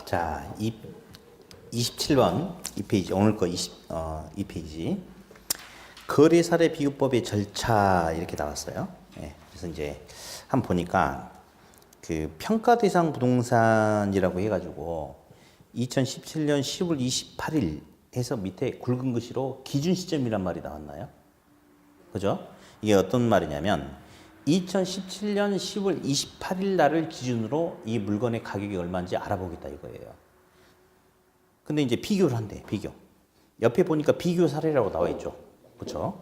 자, 27번 2페이지 오늘 거 2페이지 거래 사례 비교법의 절차 이렇게 나왔어요. 예, 그래서 이제 한번 보니까 그 평가 대상 부동산이라고 해가지고 2017년 10월 28일 해서 밑에 굵은 글씨로 기준 시점이란 말이 나왔나요? 그죠? 이게 어떤 말이냐면 2017년 10월 28일 날을 기준으로 이 물건의 가격이 얼마인지 알아보겠다 이거예요. 근데 이제 비교를 한대, 비교. 옆에 보니까 비교 사례라고 나와 있죠. 그렇죠?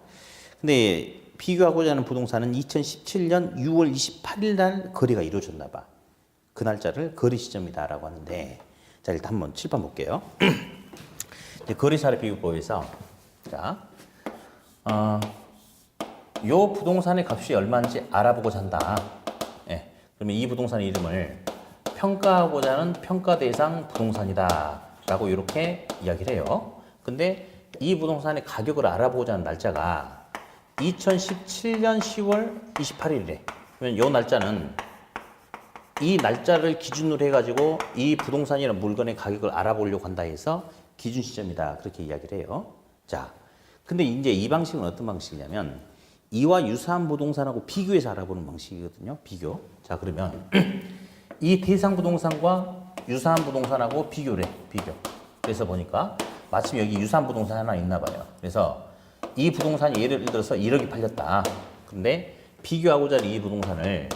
근데 비교하고자 하는 부동산은 2017년 6월 28일 날 거래가 이루어졌나 봐. 그 날짜를 거래 시점이다라고 하는데, 자, 일단 한번 칠판 볼게요. 이제 거래 사례 비교법에서, 자, 요 부동산의 값이 얼마인지 알아보고자 한다. 예. 그러면 이 부동산의 이름을 평가하고자 하는 평가 대상 부동산이다. 라고 이렇게 이야기를 해요. 근데 이 부동산의 가격을 알아보고자 하는 날짜가 2017년 10월 28일이래. 그러면 요 날짜는 이 날짜를 기준으로 해가지고 이 부동산이나 물건의 가격을 알아보려고 한다 해서 기준 시점이다. 그렇게 이야기를 해요. 자, 근데 이제 이 방식은 어떤 방식이냐면 이와 유사한 부동산하고 비교해서 알아보는 방식이거든요. 비교. 자, 그러면 이 대상 부동산과 유사한 부동산하고 비교를 해. 비교. 그래서 보니까 마침 여기 유사한 부동산 하나 있나 봐요. 그래서 이 부동산이 예를 들어서 1억이 팔렸다. 근데 비교하고자 하는 이 부동산을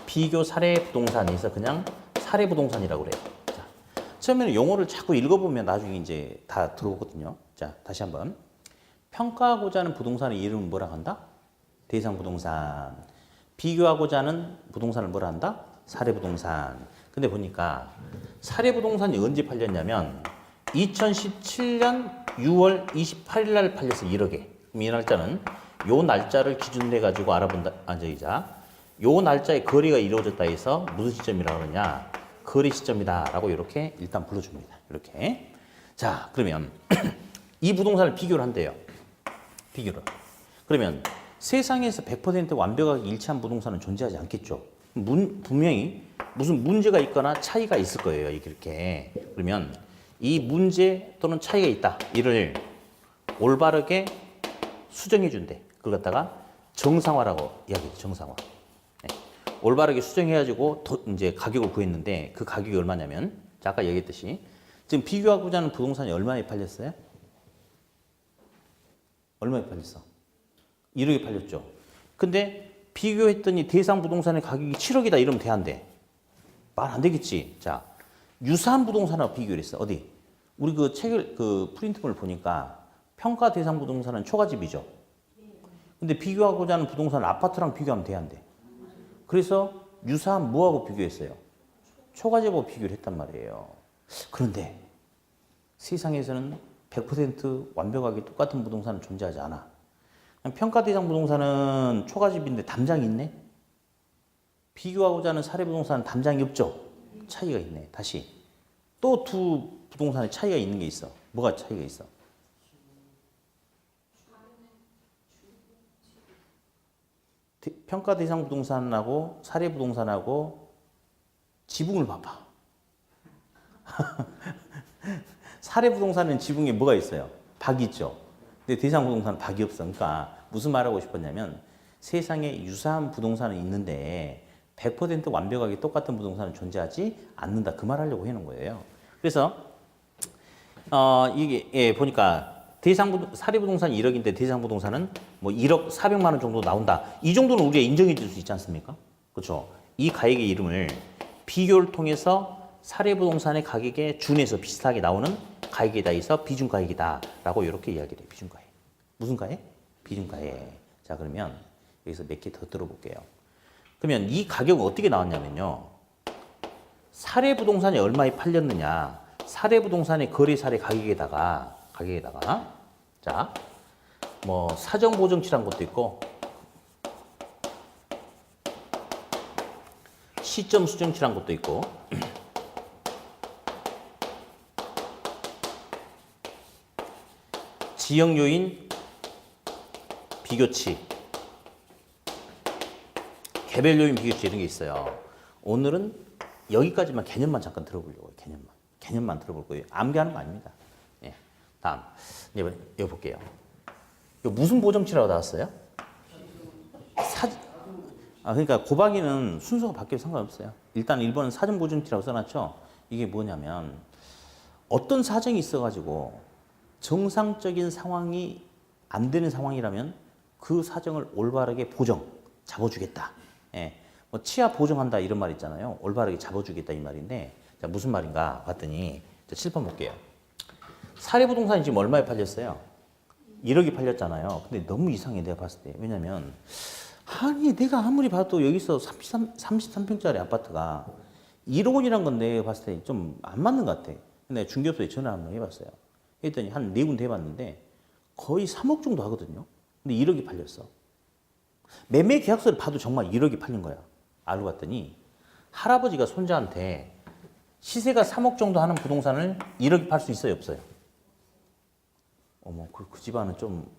비교 사례 부동산에서 그냥 사례 부동산이라고 그래요. 자, 처음에는 용어를 자꾸 읽어보면 나중에 이제 다 들어오거든요. 자, 다시 한번. 평가하고자 하는 부동산의 이름은 뭐라 한다? 대상 부동산. 비교하고자 하는 부동산을 뭐라 한다? 사례 부동산. 근데 보니까 사례 부동산이 언제 팔렸냐면 2017년 6월 28일 날 팔렸어. 1억에. 그럼 이 날짜는 요 날짜를 기준으로 해가지고 알아본다. 요 날짜에 거래가 이루어졌다 해서 무슨 시점이라고 그러냐? 거래 시점이다 라고 이렇게 일단 불러줍니다. 이렇게. 자, 그러면 이 부동산을 비교를 한대요. 비교를. 그러면 세상에서 100% 완벽하게 일치한 부동산은 존재하지 않겠죠. 분명히 무슨 문제가 있거나 차이가 있을 거예요. 이렇게. 그러면 이 문제 또는 차이가 있다. 이를 올바르게 수정해 준대. 그걸 갖다가 정상화라고 이야기해요. 정상화. 네. 올바르게 수정해가지고 이제 가격을 구했는데 그 가격이 얼마냐면 자, 아까 얘기했듯이 지금 비교하고자 하는 부동산이 얼마에 팔렸어요? 얼마에 팔렸어? 1억에 팔렸죠. 근데 비교했더니 대상 부동산의 가격이 7억이다 이러면 돼, 안 돼? 말 안 되겠지. 자, 유사한 부동산하고 비교를 했어. 어디? 우리 그 책을, 그 프린트물을 보니까 평가 대상 부동산은 초가집이죠. 근데 비교하고자 하는 부동산은 아파트랑 비교하면 돼, 안 돼? 그래서 유사한 뭐하고 비교했어요? 초가집하고 비교를 했단 말이에요. 그런데 세상에서는 100% 완벽하게 똑같은 부동산은 존재하지 않아. 평가 대상 부동산은 초가집인데 담장이 있네? 비교하고자 하는 사례 부동산은 담장이 없죠? 차이가 있네. 다시. 또 두 부동산에 차이가 있는 게 있어. 뭐가 차이가 있어? 평가 대상 부동산하고 사례 부동산하고 지붕을 봐봐. 사례 부동산은 지붕에 뭐가 있어요? 박이 있죠? 근데 대상 부동산은 박이 없어. 그러니까 무슨 말하고 싶었냐면 세상에 유사한 부동산은 있는데 100% 완벽하게 똑같은 부동산은 존재하지 않는다. 그 말 하려고 해놓은 거예요. 그래서 이게 예, 보니까 사례 부동산이 1억인데 대상 부동산은 뭐 1억 400만 원 정도 나온다. 이 정도는 우리가 인정해 줄 수 있지 않습니까? 그렇죠? 이 가액의 이름을 비교를 통해서 사례 부동산의 가격에 준해서 비슷하게 나오는 가액에 대해서 비중가액이다라고 이렇게 이야기를 해요. 비중가액. 무슨 가액? 비중가액. 자, 그러면 여기서 몇 개 더 들어볼게요. 그러면 이 가격은 어떻게 나왔냐면요. 사례 부동산이 얼마에 팔렸느냐. 사례 부동산의 거래 사례 가격에다가 자, 뭐 사정 보정치란 것도 있고 시점 수정치란 것도 있고 지역 요인 비교치, 개별 요인 비교치 이런 게 있어요. 오늘은 여기까지만 개념만 잠깐 들어보려고 해요. 개념만. 개념만 들어볼 거예요. 암기하는 거 아닙니다. 예. 다음 이거 볼게요. 이거 무슨 보정치라고 나왔어요? 그러니까 곱하기는 순서가 바뀌어도 상관없어요. 일단 1번은 사전 보정치라고 써놨죠. 이게 뭐냐면 어떤 사정이 있어가지고 정상적인 상황이 안 되는 상황이라면 그 사정을 올바르게 잡아주겠다. 예. 뭐 치아 보정한다 이런 말 있잖아요. 올바르게 잡아주겠다 이 말인데, 자, 무슨 말인가 봤더니 7번 볼게요. 사례부동산이 지금 얼마에 팔렸어요? 1억이 팔렸잖아요. 근데 너무 이상해 내가 봤을 때. 왜냐면 아니 내가 아무리 봐도 여기서 33평짜리 아파트가 1억 원이란 건데 내가 봤을 때 좀 안 맞는 것 같아. 근데 중개업소에 전화 한번 해봤어요. 했더니 한 4군데 해봤는데 거의 3억 정도 하거든요. 근데 1억이 팔렸어. 매매 계약서를 봐도 정말 1억이 팔린 거야. 알고 봤더니 할아버지가 손자한테 시세가 3억 정도 하는 부동산을 1억이 팔 수 있어요, 없어요? 어머, 그 집안은 좀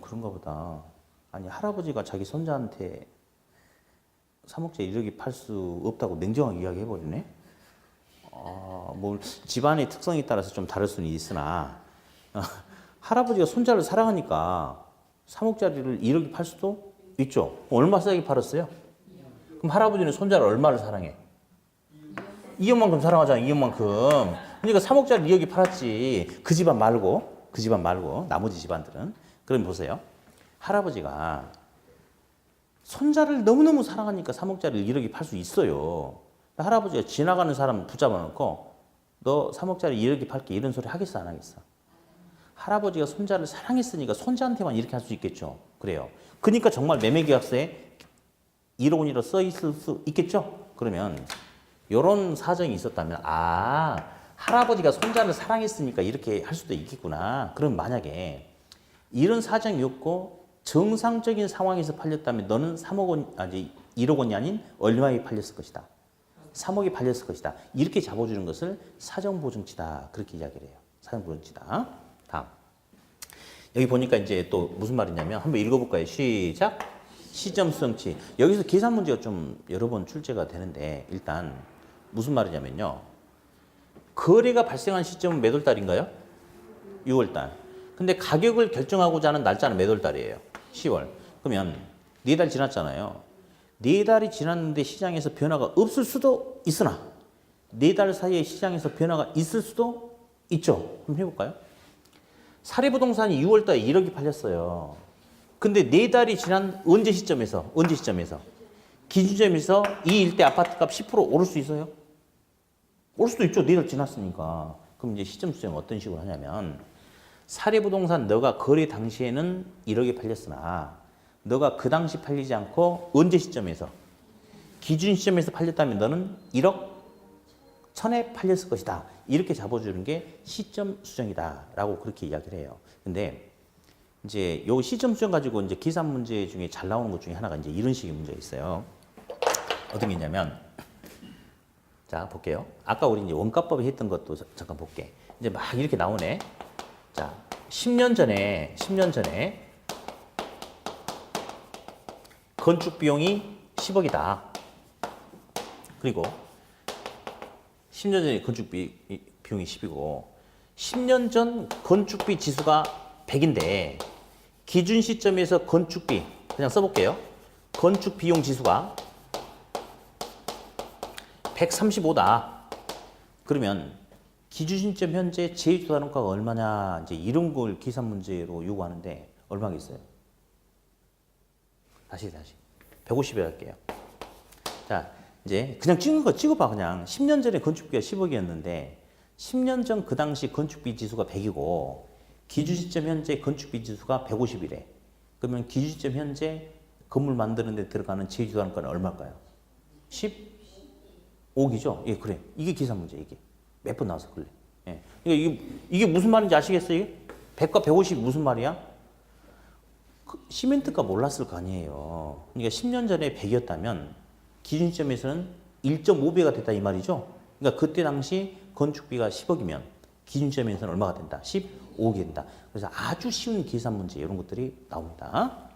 그런가 보다. 아니, 할아버지가 자기 손자한테 3억짜리 1억이 팔 수 없다고 냉정하게 이야기해버리네? 뭐, 집안의 특성에 따라서 좀 다를 수는 있으나, 할아버지가 손자를 사랑하니까 3억짜리를 1억이 팔 수도 있죠. 얼마 싸게 팔았어요? 그럼 할아버지는 손자를 얼마를 사랑해? 2억만큼 사랑하잖아, 2억만큼. 그러니까 3억짜리 2억이 팔았지. 그 집안 말고, 나머지 집안들은. 그럼 보세요. 할아버지가 손자를 너무너무 사랑하니까 3억짜리 1억이 팔 수 있어요. 할아버지가 지나가는 사람 붙잡아 놓고 너 3억짜리 1억이 팔게 이런 소리 하겠어, 안 하겠어? 할아버지가 손자를 사랑했으니까 손자한테만 이렇게 할 수 있겠죠. 그래요. 그러니까 정말 매매계약서에 1억 원이라 써 있을 수 있겠죠. 그러면 이런 사정이 있었다면 할아버지가 손자를 사랑했으니까 이렇게 할 수도 있겠구나. 그럼 만약에 이런 사정이 없고 정상적인 상황에서 팔렸다면 너는 1억 원이 아닌 얼마에 팔렸을 것이다. 3억이 팔렸을 것이다. 이렇게 잡아주는 것을 사정보증치다. 그렇게 이야기를 해요. 사정보증치다. 다음. 여기 보니까 이제 또 무슨 말이냐면 한번 읽어볼까요? 시작. 시점 수정치. 여기서 계산 문제가 좀 여러 번 출제가 되는데 일단 무슨 말이냐면요. 거래가 발생한 시점은 몇 월 달인가요? 6월 달. 근데 가격을 결정하고자 하는 날짜는 몇 월 달이에요? 10월. 그러면 4달 지났잖아요. 4달이 지났는데 시장에서 변화가 없을 수도 있으나 4달 사이에 시장에서 변화가 있을 수도 있죠. 한번 해볼까요? 사례부동산이 6월 달에 1억이 팔렸어요. 근데 4달이 지난 언제 시점에서 기준점에서 이 일대 아파트값 10% 오를 수 있어요? 올 수도 있죠. 4달 지났으니까. 그럼 이제 시점 수정 어떤 식으로 하냐면 사례부동산 너가 거래 당시에는 1억에 팔렸으나 너가 그 당시 팔리지 않고 언제 시점에서 기준 시점에서 팔렸다면 너는 1억 1000에 팔렸을 것이다. 이렇게 잡아주는 게 시점 수정이다. 라고 그렇게 이야기를 해요. 근데 이제 요 시점 수정 가지고 이제 계산 문제 중에 잘 나오는 것 중에 하나가 이제 이런 식의 문제가 있어요. 어떤 게 있냐면 자, 볼게요. 아까 우리 이제 원가법에 했던 것도 잠깐 볼게. 이제 막 이렇게 나오네. 자, 10년 전에 건축 비용이 10억이다. 그리고 10년 전에 건축 비용이 10이고 10년 전 건축비 지수가 100인데 기준 시점에서 건축비 그냥 써볼게요. 건축 비용 지수가 135다. 그러면 기준 시점 현재 제2조달원가가 얼마냐 이제 이런 걸 계산 문제로 요구하는데 얼마겠어요? 다시 150에 할게요. 자, 이제 그냥 찍은 거 찍어봐. 그냥 10년 전에 건축비가 10억이었는데 10년 전 그 당시 건축비 지수가 100이고 기준 시점 현재 건축비 지수가 150이래. 그러면 기준 시점 현재 건물 만드는 데 들어가는 제2조달원가는 얼마일까요? 15억이죠? 예, 그래. 이게 계산 문제 이게. 몇 번 나와서 그래. 예. 그러니까 이게 무슨 말인지 아시겠어요? 이게? 100과 150이 무슨 말이야? 시멘트가 몰랐을 거 아니에요. 그러니까 10년 전에 100이었다면 기준 시점에서는 1.5배가 됐다 이 말이죠. 그러니까 그때 당시 건축비가 10억이면 기준 시점에서는 얼마가 된다? 15억이 된다. 그래서 아주 쉬운 계산 문제 이런 것들이 나옵니다.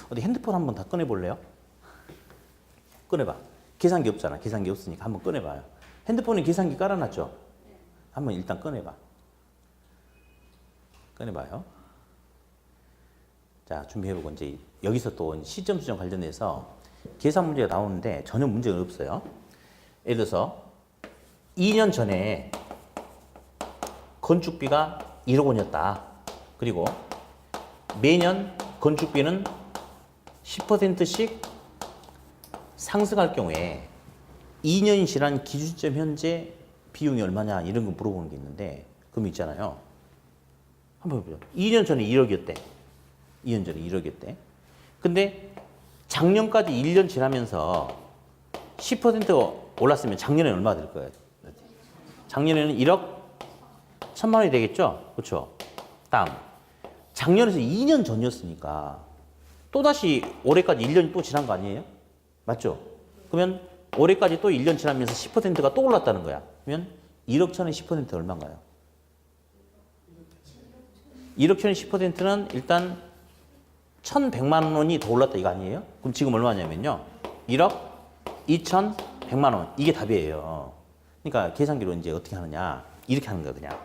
어디 핸드폰 한번 다 꺼내 볼래요? 꺼내봐. 계산기 없잖아. 계산기 없으니까 한번 꺼내봐요. 핸드폰에 계산기 깔아놨죠? 한번 일단 꺼내봐. 꺼내봐요. 자, 준비해보고 이제 여기서 또 시점 수정 관련해서 계산 문제가 나오는데 전혀 문제가 없어요. 예를 들어서 2년 전에 건축비가 1억 원이었다. 그리고 매년 건축비는 10%씩 상승할 경우에 2년이 지난 기준점 현재 비용이 얼마냐 이런 거 물어보는 게 있는데 그럼 있잖아요. 한번 해보죠. 2년 전에 1억이었대. 2년 전에 1억이었대. 근데 작년까지 1년 지나면서 10% 올랐으면 작년에 얼마 될 거예요? 작년에는 1억 1천만 원이 되겠죠? 그렇죠? 다음. 작년에서 2년 전이었으니까 또다시 올해까지 1년이 또 지난 거 아니에요? 맞죠? 그러면 올해까지 또 1년 지나면서 10%가 또 올랐다는 거야. 그러면 1억 천의 10% 얼마인가요? 1억 천의 10%는 일단 1,100만 원이 더 올랐다 이거 아니에요? 그럼 지금 얼마냐면요. 1억 2,100만 원. 이게 답이에요. 그러니까 계산기로 이제 어떻게 하느냐. 이렇게 하는 거야 그냥.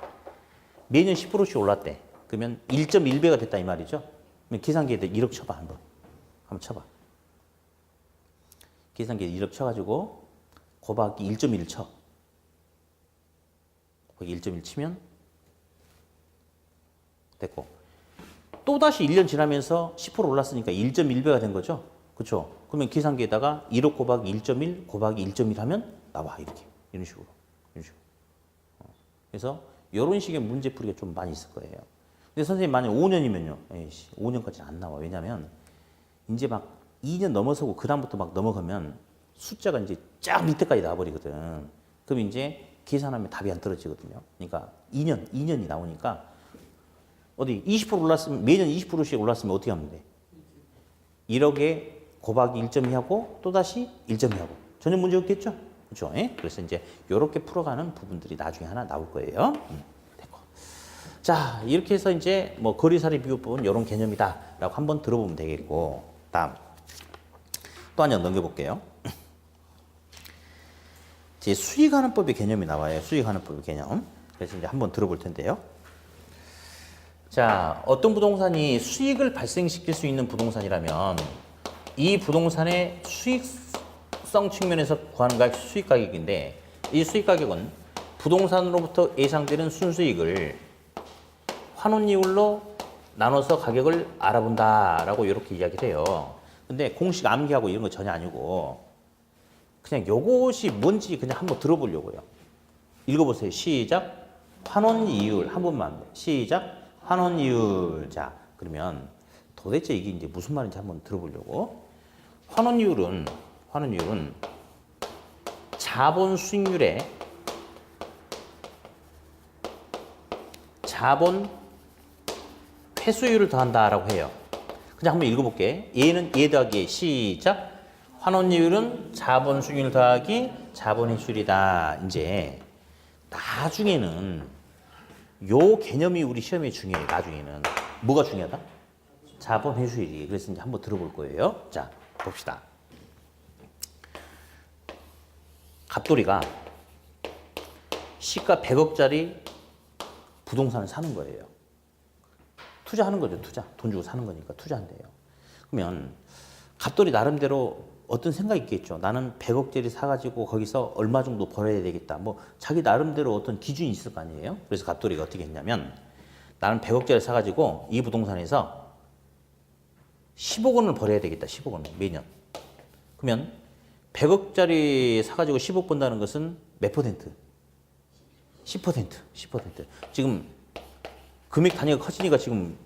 매년 10%씩 올랐대. 그러면 1.1배가 됐다 이 말이죠. 그럼 계산기에다 1억 쳐봐 한번. 한번 쳐봐. 계산기에 1억 쳐가지고 곱하기 1.1 쳐. 곱하기 1.1 치면 됐고. 또다시 1년 지나면서 10% 올랐으니까 1.1배가 된 거죠. 그렇죠? 그러면 계산기에다가 1억 곱하기 1.1 곱하기 1.1 하면 나와 이렇게. 이런 식으로. 이런 식으로. 그래서 이런 식의 문제 풀이가 좀 많이 있을 거예요. 근데 선생님 만약 5년이면요. 에이씨, 5년까지는 안 나와. 왜냐면 이제 막 2년 넘어서고 그다음부터 막 넘어가면 숫자가 이제 쫙 밑에까지 나와버리거든. 그럼 이제 계산하면 답이 안 떨어지거든요. 그러니까 2년이 나오니까 어디 20% 올랐으면 매년 20%씩 올랐으면 어떻게 하면 돼? 1억에 곱하기 1.2 하고 또다시 1.2 하고 전혀 문제 없겠죠? 그렇죠? 예? 그래서 이제 이렇게 풀어가는 부분들이 나중에 하나 나올 거예요. 됐고. 자, 이렇게 해서 이제 뭐 거리살이 비교법은 이런 개념이다라고 한번 들어보면 되겠고, 다음 또 하나 넘겨볼게요. 제 수익하는법의 개념이 나와요. 수익하는법의 개념. 그래서 이제 한번 들어볼 텐데요. 자, 어떤 부동산이 수익을 발생시킬 수 있는 부동산이라면 이 부동산의 수익성 측면에서 구하는 가격 수익 가격인데 이 수익 가격은 부동산으로부터 예상되는 순수익을 환원이율로 나눠서 가격을 알아본다라고 이렇게 이야기를 해요. 근데 공식 암기하고 이런 거 전혀 아니고 그냥 요것이 뭔지 그냥 한번 들어보려고요. 읽어보세요. 시작. 환원이율 한 번만. 시작. 환원이율. 자, 그러면 도대체 이게 이제 무슨 말인지 한번 들어보려고. 환원이율은 자본 수익률에 자본 회수율을 더한다라고 해요. 그냥 한번 읽어볼게. 얘는 얘 더하기 시작. 환원이율은 자본 수익률 더하기 자본 회수율이다. 이제 나중에는 요 개념이 우리 시험에 중요해요. 나중에는 뭐가 중요하다? 자본 회수율이. 그래서 이제 한번 들어볼 거예요. 자, 봅시다. 갑돌이가 시가 100억짜리 부동산을 사는 거예요. 투자하는 거죠. 투자. 돈 주고 사는 거니까 투자한대요. 그러면 갑돌이 나름대로 어떤 생각이 있겠죠. 나는 100억짜리 사가지고 거기서 얼마 정도 벌어야 되겠다. 뭐 자기 나름대로 어떤 기준이 있을 거 아니에요. 그래서 갑돌이가 어떻게 했냐면 나는 100억짜리 사가지고 이 부동산에서 10억 원을 벌어야 되겠다. 10억 원을 매년. 그러면 100억짜리 사가지고 10억 번다는 것은 몇 퍼센트? 10%. 10%. 지금 금액 단위가 커지니까 지금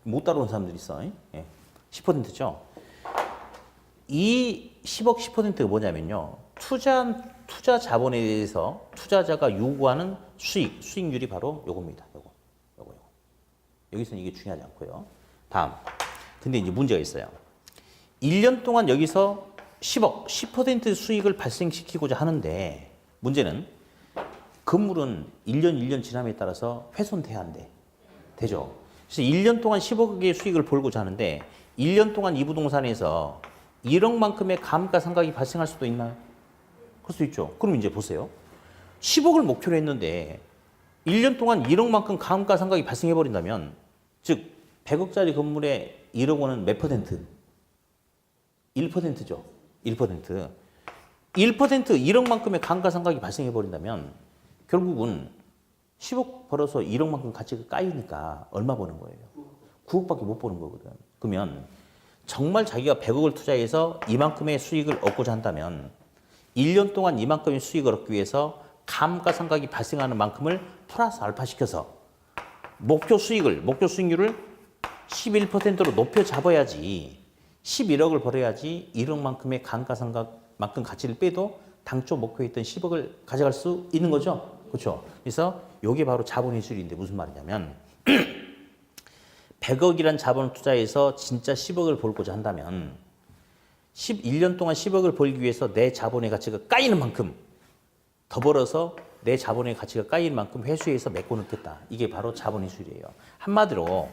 못 따라오는 사람들이 있어. 예. 10%죠. 이 10억 10%가 뭐냐면요. 투자 자본에 대해서 투자자가 요구하는 수익률이 바로 요겁니다. 요거. 여기서는 이게 중요하지 않고요. 다음. 근데 이제 문제가 있어요. 1년 동안 여기서 10억, 10% 수익을 발생시키고자 하는데 문제는 건물은 1년 지남에 따라서 훼손돼야 한대. 되죠? 그래서 1년 동안 10억의 수익을 벌고자 하는데 1년 동안 이 부동산에서 1억만큼의 감가상각이 발생할 수도 있나요? 그럴 수 있죠. 그럼 이제 보세요. 10억을 목표로 했는데 1년 동안 1억만큼 감가상각이 발생해 버린다면 즉 100억짜리 건물에 1억 원은 몇 퍼센트? 1%죠. 1%. 1억만큼의 감가상각이 발생해 버린다면 결국은 10억 벌어서 1억만큼 가치가 까이니까 얼마 버는 거예요? 9억밖에 못 버는 거거든. 그러면 정말 자기가 100억을 투자해서 이만큼의 수익을 얻고자 한다면 1년 동안 이만큼의 수익을 얻기 위해서 감가상각이 발생하는 만큼을 플러스 알파 시켜서 목표 수익률을 11%로 높여 잡아야지 11억을 벌어야지 1억만큼의 감가상각만큼 가치를 빼도 당초 목표했던 10억을 가져갈 수 있는 거죠. 그렇죠? 그래서 이게 바로 자본회수율인데 무슨 말이냐면 100억이란 자본을 투자해서 진짜 10억을 벌고자 한다면 1년 동안 10억을 벌기 위해서 내 자본의 가치가 까이는 만큼 더 벌어서 내 자본의 가치가 까이는 만큼 회수해서 메꿔 넣겠다. 이게 바로 자본회수율이에요. 한마디로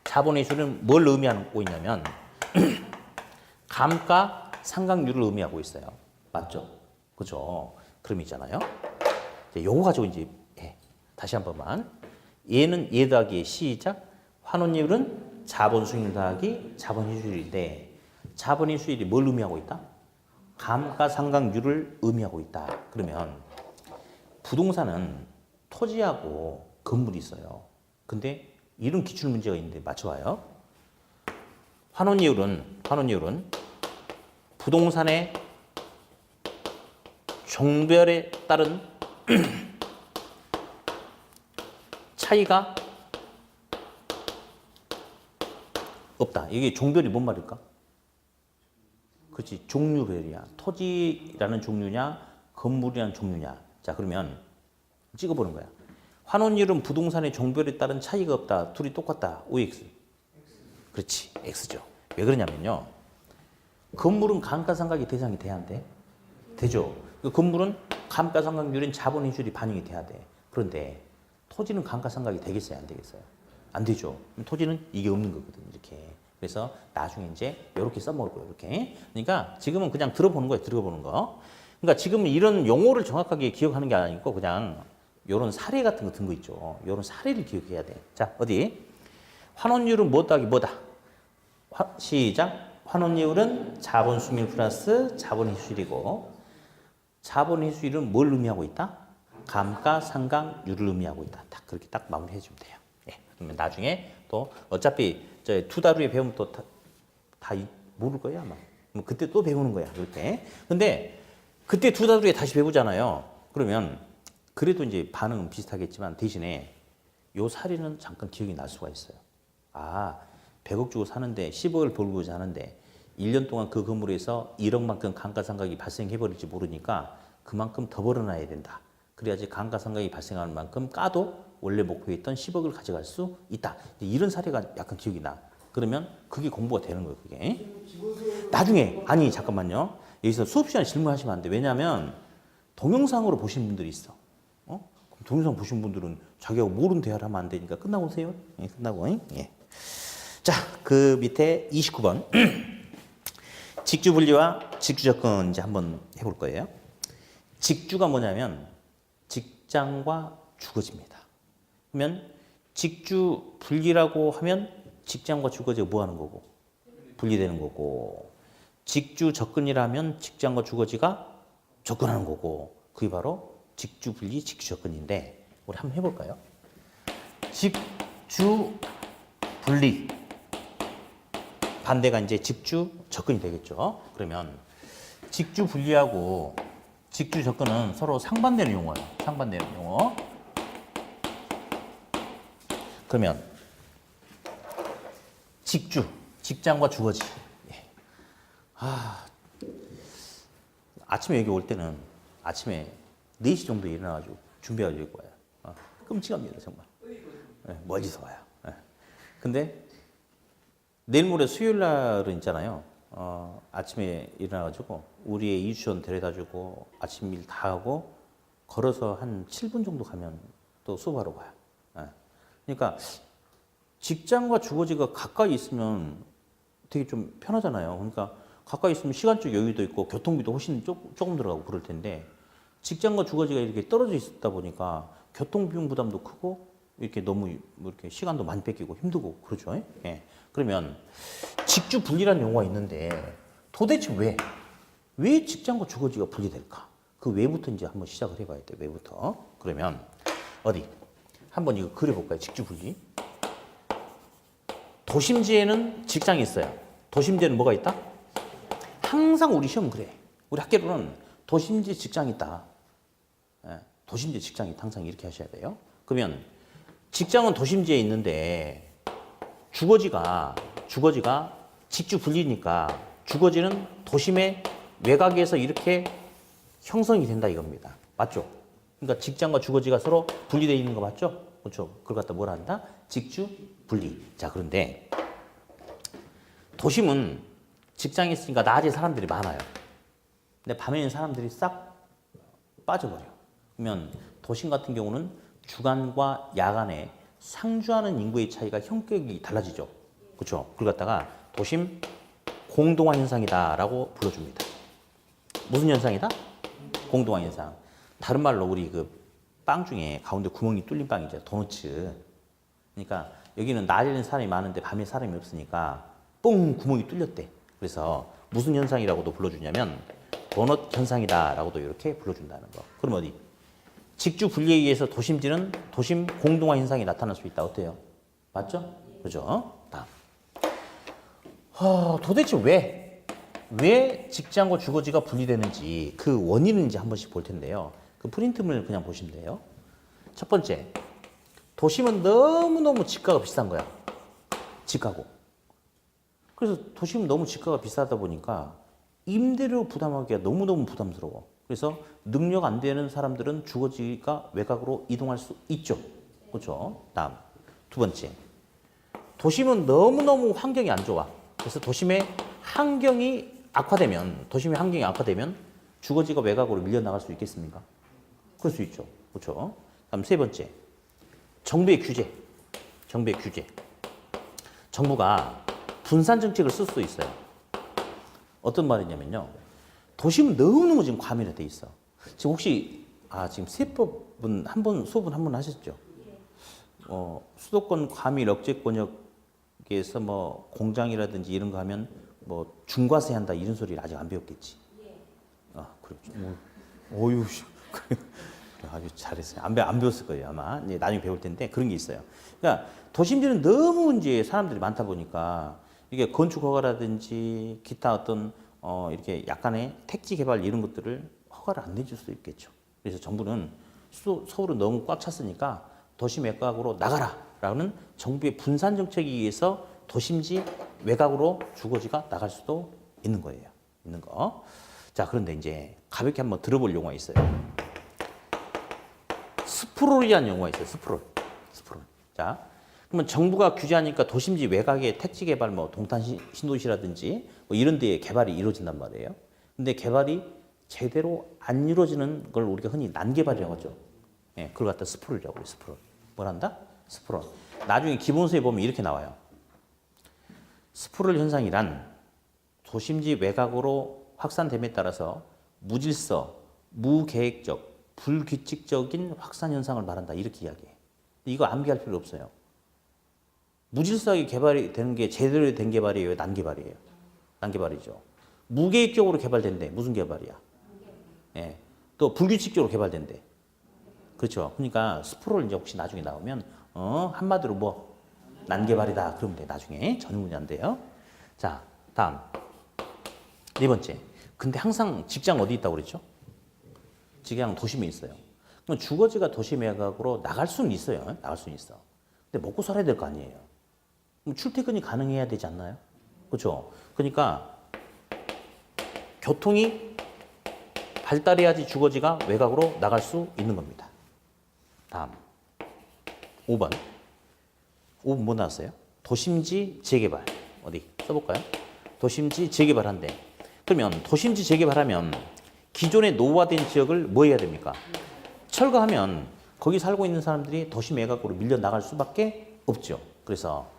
자본회수율은 뭘 의미하고 있냐면 감가상각률을 의미하고 있어요. 맞죠? 그죠? 그럼 있잖아요. 요거 가지고 이제 다시 한 번만 얘는 얘 더하기 시작 환원율은 자본수익률 더하기 자본회수율인데 자본회수율이 뭘 의미하고 있다? 감가상각률을 의미하고 있다. 그러면 부동산은 토지하고 건물이 있어요. 근데 이런 기출 문제가 있는데 맞춰봐요. 환원율은 부동산의 종별에 따른 차이가 없다. 이게 종별이 뭔 말일까? 그렇지. 종류별이야. 토지라는 종류냐, 건물이라는 종류냐. 자, 그러면 찍어보는 거야. 환원율은 부동산의 종별에 따른 차이가 없다. 둘이 똑같다. OX. 그렇지. X죠. 왜 그러냐면요. 건물은 감가상각이 대상이 돼야 안 돼? 되죠. 그 건물은 감가상각률인 자본회수율이 반영이 돼야 돼. 그런데 토지는 감가상각이 되겠어요? 안 되겠어요? 안 되죠. 토지는 이게 없는 거거든. 이렇게. 그래서 나중에 이제 이렇게 써먹을 거예요. 이렇게. 그러니까 지금은 그냥 들어보는 거예요. 들어보는 거. 그러니까 지금은 이런 용어를 정확하게 기억하는 게 아니고 그냥 이런 사례 같은 거 든 거 있죠. 이런 사례를 기억해야 돼. 자, 어디? 환원율은 뭐 더하기 뭐다? 시작. 환원율은 자본수익률 플러스 자본회수율이고 자본회수율은 뭘 의미하고 있다? 감가상각률을 의미하고 있다. 딱 그렇게 딱 마무리해 주면 돼요. 예. 그러면 나중에 또 어차피 저 두 달 후에 배우면 또 다 모를 거예요 아마. 그때 또 배우는 거야 이렇게. 근데 그때 두 달 후에 다시 배우잖아요. 그러면 그래도 이제 반응은 비슷하겠지만 대신에 요 사례는 잠깐 기억이 날 수가 있어요. 아, 100억 주고 사는데 10억을 벌고자 하는데 1년 동안 그 건물에서 1억만큼 감가상각이 발생해버릴지 모르니까 그만큼 더 벌어놔야 된다. 그래야지 감가상각이 발생하는 만큼 까도 원래 목표했던 10억을 가져갈 수 있다. 이런 사례가 약간 기억이 나. 그러면 그게 공부가 되는 거예요. 그게. 나중에 아니 잠깐만요. 여기서 수업 시간에 질문하시면 안 돼. 왜냐하면 동영상으로 보시는 분들이 있어. 동영상 보신 분들은 자기하고 모르는 대화를 하면 안 되니까 끝나고 오세요. 예, 끝나고. 예. 자, 그 밑에 29번. 직주 분리와 직주 접근 이제 한번 해볼 거예요. 직주가 뭐냐면 직장과 주거지입니다. 그러면 직주 분리라고 하면 직장과 주거지가 뭐 하는 거고? 분리되는 거고. 직주 접근이라면 직장과 주거지가 접근하는 거고. 그게 바로 직주 분리, 직주 접근인데 우리 한번 해볼까요? 직주 분리. 반대가 이제 직주 접근이 되겠죠. 그러면 직주 분리하고 직주 접근은 서로 상반되는 용어예요. 상반되는 용어. 그러면 직주, 직장과 주거지. 예. 아침에 여기 올 때는 아침에 4시 정도에 일어나가지고 준비하고 여기 와요. 끔찍합니다, 정말. 예, 멀리서 와요. 예. 근데 내일 모레 수요일 날은 있잖아요. 아침에 일어나가지고 우리의 유치원 데려다주고 아침 일 다 하고 걸어서 한 7분 정도 가면 또 수업하러 가요. 예. 그러니까 직장과 주거지가 가까이 있으면 되게 좀 편하잖아요. 그러니까 가까이 있으면 시간적 여유도 있고 교통비도 훨씬 조금 들어가고 그럴 텐데 직장과 주거지가 이렇게 떨어져 있다 보니까 교통비용 부담도 크고 이렇게 너무 뭐 이렇게 시간도 많이 뺏기고 힘들고 그렇죠. 예. 그러면 직주 분리라는 용어가 있는데 도대체 왜 직장과 주거지가 분리될까? 그 왜부터 이제 한번 시작을 해봐야 돼. 왜부터? 그러면 어디 한번 이거 그려볼까요? 직주 분리. 도심지에는 직장이 있어요. 도심지에는 뭐가 있다? 항상 우리 시험은 그래. 우리 학교로는 도심지 직장이 있다. 예, 도심지 직장이 있다. 항상 이렇게 하셔야 돼요. 그러면 직장은 도심지에 있는데 주거지가 직주 분리니까 주거지는 도심의 외곽에서 이렇게 형성이 된다 이겁니다. 맞죠? 그러니까 직장과 주거지가 서로 분리되어 있는 거 맞죠? 그렇죠? 그걸 갖다 뭐라 한다? 직주 분리. 자, 그런데 도심은 직장이 있으니까 낮에 사람들이 많아요. 근데 밤에는 사람들이 싹 빠져버려. 그러면 도심 같은 경우는 주간과 야간에 상주하는 인구의 차이가 형격이 달라지죠. 그렇죠? 그걸 갖다가 도심 공동화 현상이다라고 불러줍니다. 무슨 현상이다? 공동화 현상. 다른 말로 우리 그 빵 중에 가운데 구멍이 뚫린 빵이죠. 도너츠. 그러니까 여기는 낮에는 사람이 많은데 밤에 사람이 없으니까 뽕 구멍이 뚫렸대. 그래서 무슨 현상이라고도 불러주냐면 도넛 현상이다라고도 이렇게 불러준다는 거. 그럼 어디? 직주 분리에 의해서 도심지는 도심 공동화 현상이 나타날 수 있다. 어때요? 맞죠? 그죠? 다음. 도대체 왜 직장과 주거지가 분리되는지 그 원인은 이제 한 번씩 볼 텐데요. 그 프린트물 그냥 보시면 돼요. 첫 번째, 도심은 너무너무 집가가 비싼 거야. 집가고. 그래서 도심은 너무 집가가 비싸다 보니까 임대료 부담하기가 너무너무 부담스러워. 그래서 능력 안 되는 사람들은 주거지가 외곽으로 이동할 수 있죠. 그렇죠? 다음. 두 번째, 도심은 너무너무 환경이 안 좋아. 그래서 도심의 환경이 악화되면 주거지가 외곽으로 밀려나갈 수 있겠습니까? 그럴 수 있죠. 그렇죠? 다음 세 번째, 정부의 규제. 정부가 분산 정책을 쓸 수 있어요. 어떤 말이냐면요. 도심은 너무너무 지금 과밀화돼 있어. 지금 혹시 지금 세법은 수업은 한 번 하셨죠? 수도권 과밀 억제 권역에서 뭐 공장이라든지 이런 거 하면 뭐 중과세 한다 이런 소리를 아직 안 배웠겠지. 그렇죠. 어유, 아주 잘했어요. 안 배웠을 거예요 아마. 이제 나중에 배울 텐데 그런 게 있어요. 그러니까 도심지는 너무 이제 사람들이 많다 보니까 이게 건축 허가라든지 기타 어떤 이렇게 약간의 택지 개발 이런 것들을 허가를 안 내줄 수 있겠죠. 그래서 정부는 서울은 너무 꽉 찼으니까 도심 외곽으로 나가라라는 정부의 분산 정책에 의해서 도심지 외곽으로 주거지가 나갈 수도 있는 거예요. 있는 거. 자, 그런데 이제 가볍게 한번 들어볼 용어가 있어요. 스프롤이라는 용어가 있어요. 스프롤. 자, 그러면 정부가 규제하니까 도심지 외곽에 택지 개발, 뭐 동탄 신도시라든지 뭐 이런 데에 개발이 이루어진단 말이에요. 근데 개발이 제대로 안 이루어지는 걸 우리가 흔히 난개발이라고 하죠. 예, 그걸 갖다 스프롤이라고 해요. 스프롤. 뭘 한다? 스프롤. 나중에 기본서에 보면 이렇게 나와요. 스프롤 현상이란 도심지 외곽으로 확산됨에 따라서 무질서, 무계획적, 불규칙적인 확산 현상을 말한다. 이렇게 이야기해. 이거 암기할 필요 없어요. 무질서하게 개발이 되는 게 제대로 된 개발이에요? 난개발이에요? 난개발이죠. 무계획적으로 개발된대. 무슨 개발이야? 예. 또 불규칙적으로 개발된대. 그렇죠. 그러니까 스프롤 이제 혹시 나중에 나오면 한마디로 뭐 난개발이다. 그러면 돼. 나중에 전문 분야인데요. 자, 다음. 네 번째. 근데 항상 직장 어디 있다고 그랬죠? 직장 도심에 있어요. 그럼 주거지가 도심 외곽으로 나갈 수는 있어요. 나갈 수는 있어. 근데 먹고 살아야 될 거 아니에요. 그럼 출퇴근이 가능해야 되지 않나요? 그렇죠. 그러니까 교통이 발달해야지 주거지가 외곽으로 나갈 수 있는 겁니다. 다음 5번 뭐 나왔어요? 도심지 재개발. 어디 써볼까요? 도심지 재개발한대. 그러면 도심지 재개발하면 기존에 노후화된 지역을 뭐 해야 됩니까? 철거하면 거기 살고 있는 사람들이 도심 외곽으로 밀려나갈 수밖에 없죠. 그래서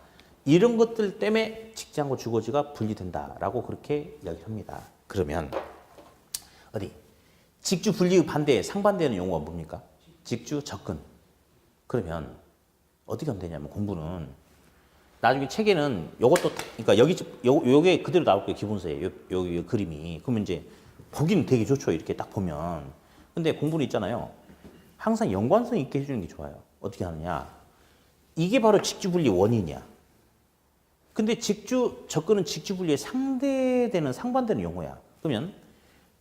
이런 것들 때문에 직장과 주거지가 분리된다라고 그렇게 이야기합니다. 그러면 어디 직주 분리의 반대, 상반되는 용어가 뭡니까? 직주 접근. 그러면 어떻게 하면 되냐면 공부는 나중에 책에는 요것도 그러니까 요게 그대로 나올 거예요. 기본서에 요 그림이. 그러면 이제 보기는 되게 좋죠. 이렇게 딱 보면. 근데 공부는 있잖아요. 항상 연관성 있게 해주는 게 좋아요. 어떻게 하느냐? 이게 바로 직주 분리 원인이야. 근데 직주 접근은 직주 분리에 상대되는 상반되는 용어야. 그러면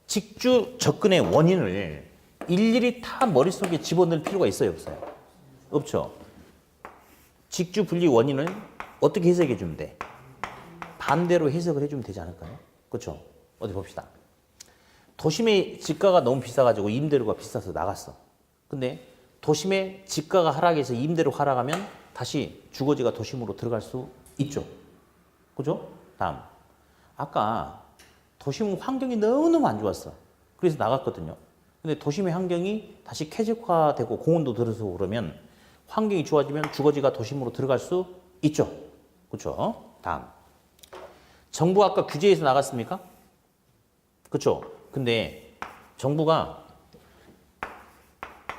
직주 접근의 원인을 일일이 다 머릿속에 집어넣을 필요가 있어요, 없어요? 없죠. 직주 분리 원인을 어떻게 해석해 주면 돼? 반대로 해석을 해주면 되지 않을까요? 그렇죠? 어디 봅시다. 도심의 집가가 너무 비싸가지고 임대료가 비싸서 나갔어. 근데 도심의 집가가 하락해서 임대료 하락하면 다시 주거지가 도심으로 들어갈 수 있죠. 그죠? 다음. 아까 도심 환경이 너무너무 안 좋았어. 그래서 나갔거든요. 근데 도심의 환경이 다시 쾌적화되고 공원도 들어서고 그러면 환경이 좋아지면 주거지가 도심으로 들어갈 수 있죠. 그렇죠? 다음. 정부 아까 규제에서 나갔습니까? 그렇죠? 근데 정부가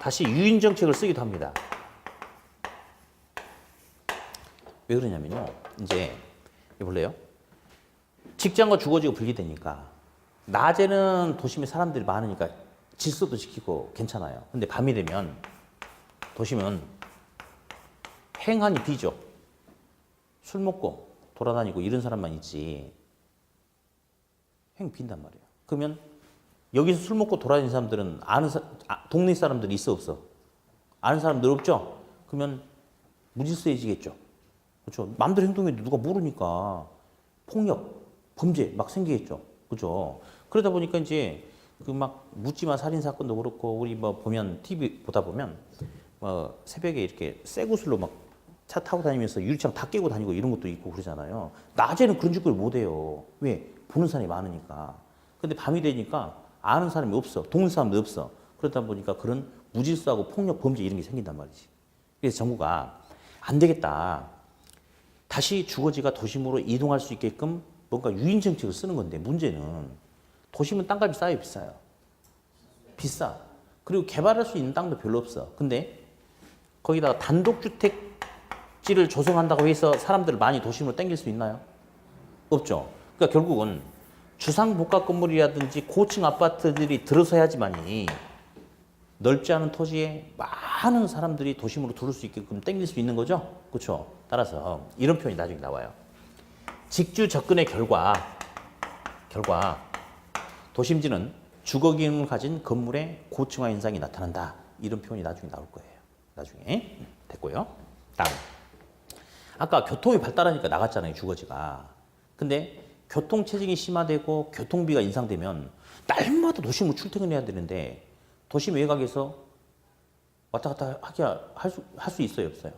다시 유인 정책을 쓰기도 합니다. 왜 그러냐면요. 이제 볼래요? 직장과 주거지가 분리되니까 낮에는 도심에 사람들이 많으니까 질서도 지키고 괜찮아요. 근데 밤이 되면 도심은 행한이 비죠. 술 먹고 돌아다니고 이런 사람만 있지 행 빈단 말이에요. 그러면 여기서 술 먹고 돌아다니는 사람들은 동네 사람들이 있어 없어? 아는 사람들 없죠? 그러면 무질서해지겠죠. 그렇죠? 마음대로 행동해도 누가 모르니까 폭력, 범죄 막 생기겠죠. 그죠? 그러다 보니까 이제 그 막 묻지마 살인 사건도 그렇고 우리 뭐 보면 TV 보다 보면 뭐 새벽에 이렇게 쇠구슬로 막 차 타고 다니면서 유리창 다 깨고 다니고 이런 것도 있고 그러잖아요. 낮에는 그런 짓을 못 해요. 왜? 보는 사람이 많으니까. 근데 밤이 되니까 아는 사람이 없어. 동네 사람도 없어. 그러다 보니까 그런 무질서하고 폭력, 범죄 이런 게 생긴단 말이지. 그래서 정부가 안 되겠다. 다시 주거지가 도심으로 이동할 수 있게끔 뭔가 유인 정책을 쓰는 건데 문제는 도심은 땅값이 싸요, 비싸요? 비싸. 그리고 개발할 수 있는 땅도 별로 없어. 근데 거기다가 단독주택지를 조성한다고 해서 사람들을 많이 도심으로 땡길 수 있나요? 없죠. 그러니까 결국은 주상복합 건물이라든지 고층 아파트들이 들어서야지만이 넓지 않은 토지에 많은 사람들이 도심으로 들어올 수 있게끔 땡길 수 있는 거죠. 그렇죠? 따라서 이런 표현이 나중에 나와요. 직주 접근의 결과 도심지는 주거 기능을 가진 건물의 고층화 현상이 나타난다. 이런 표현이 나중에 나올 거예요. 나중에 됐고요. 다음. 아까 교통이 발달하니까 나갔잖아요. 주거지가. 근데 교통체증이 심화되고 교통비가 인상되면 날마다 도심으로 출퇴근해야 되는데 도심 외곽에서 왔다 갔다 할 수 있어요? 없어요?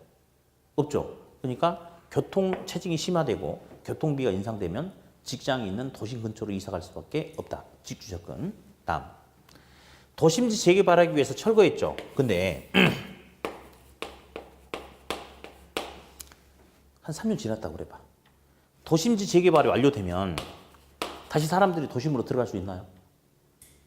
없죠. 그러니까 교통체증이 심화되고 교통비가 인상되면 직장이 있는 도심 근처로 이사갈 수밖에 없다. 직주 접근. 다음. 도심지 재개발하기 위해서 철거했죠. 근데 한 3년 지났다고 그래봐. 도심지 재개발이 완료되면 다시 사람들이 도심으로 들어갈 수 있나요?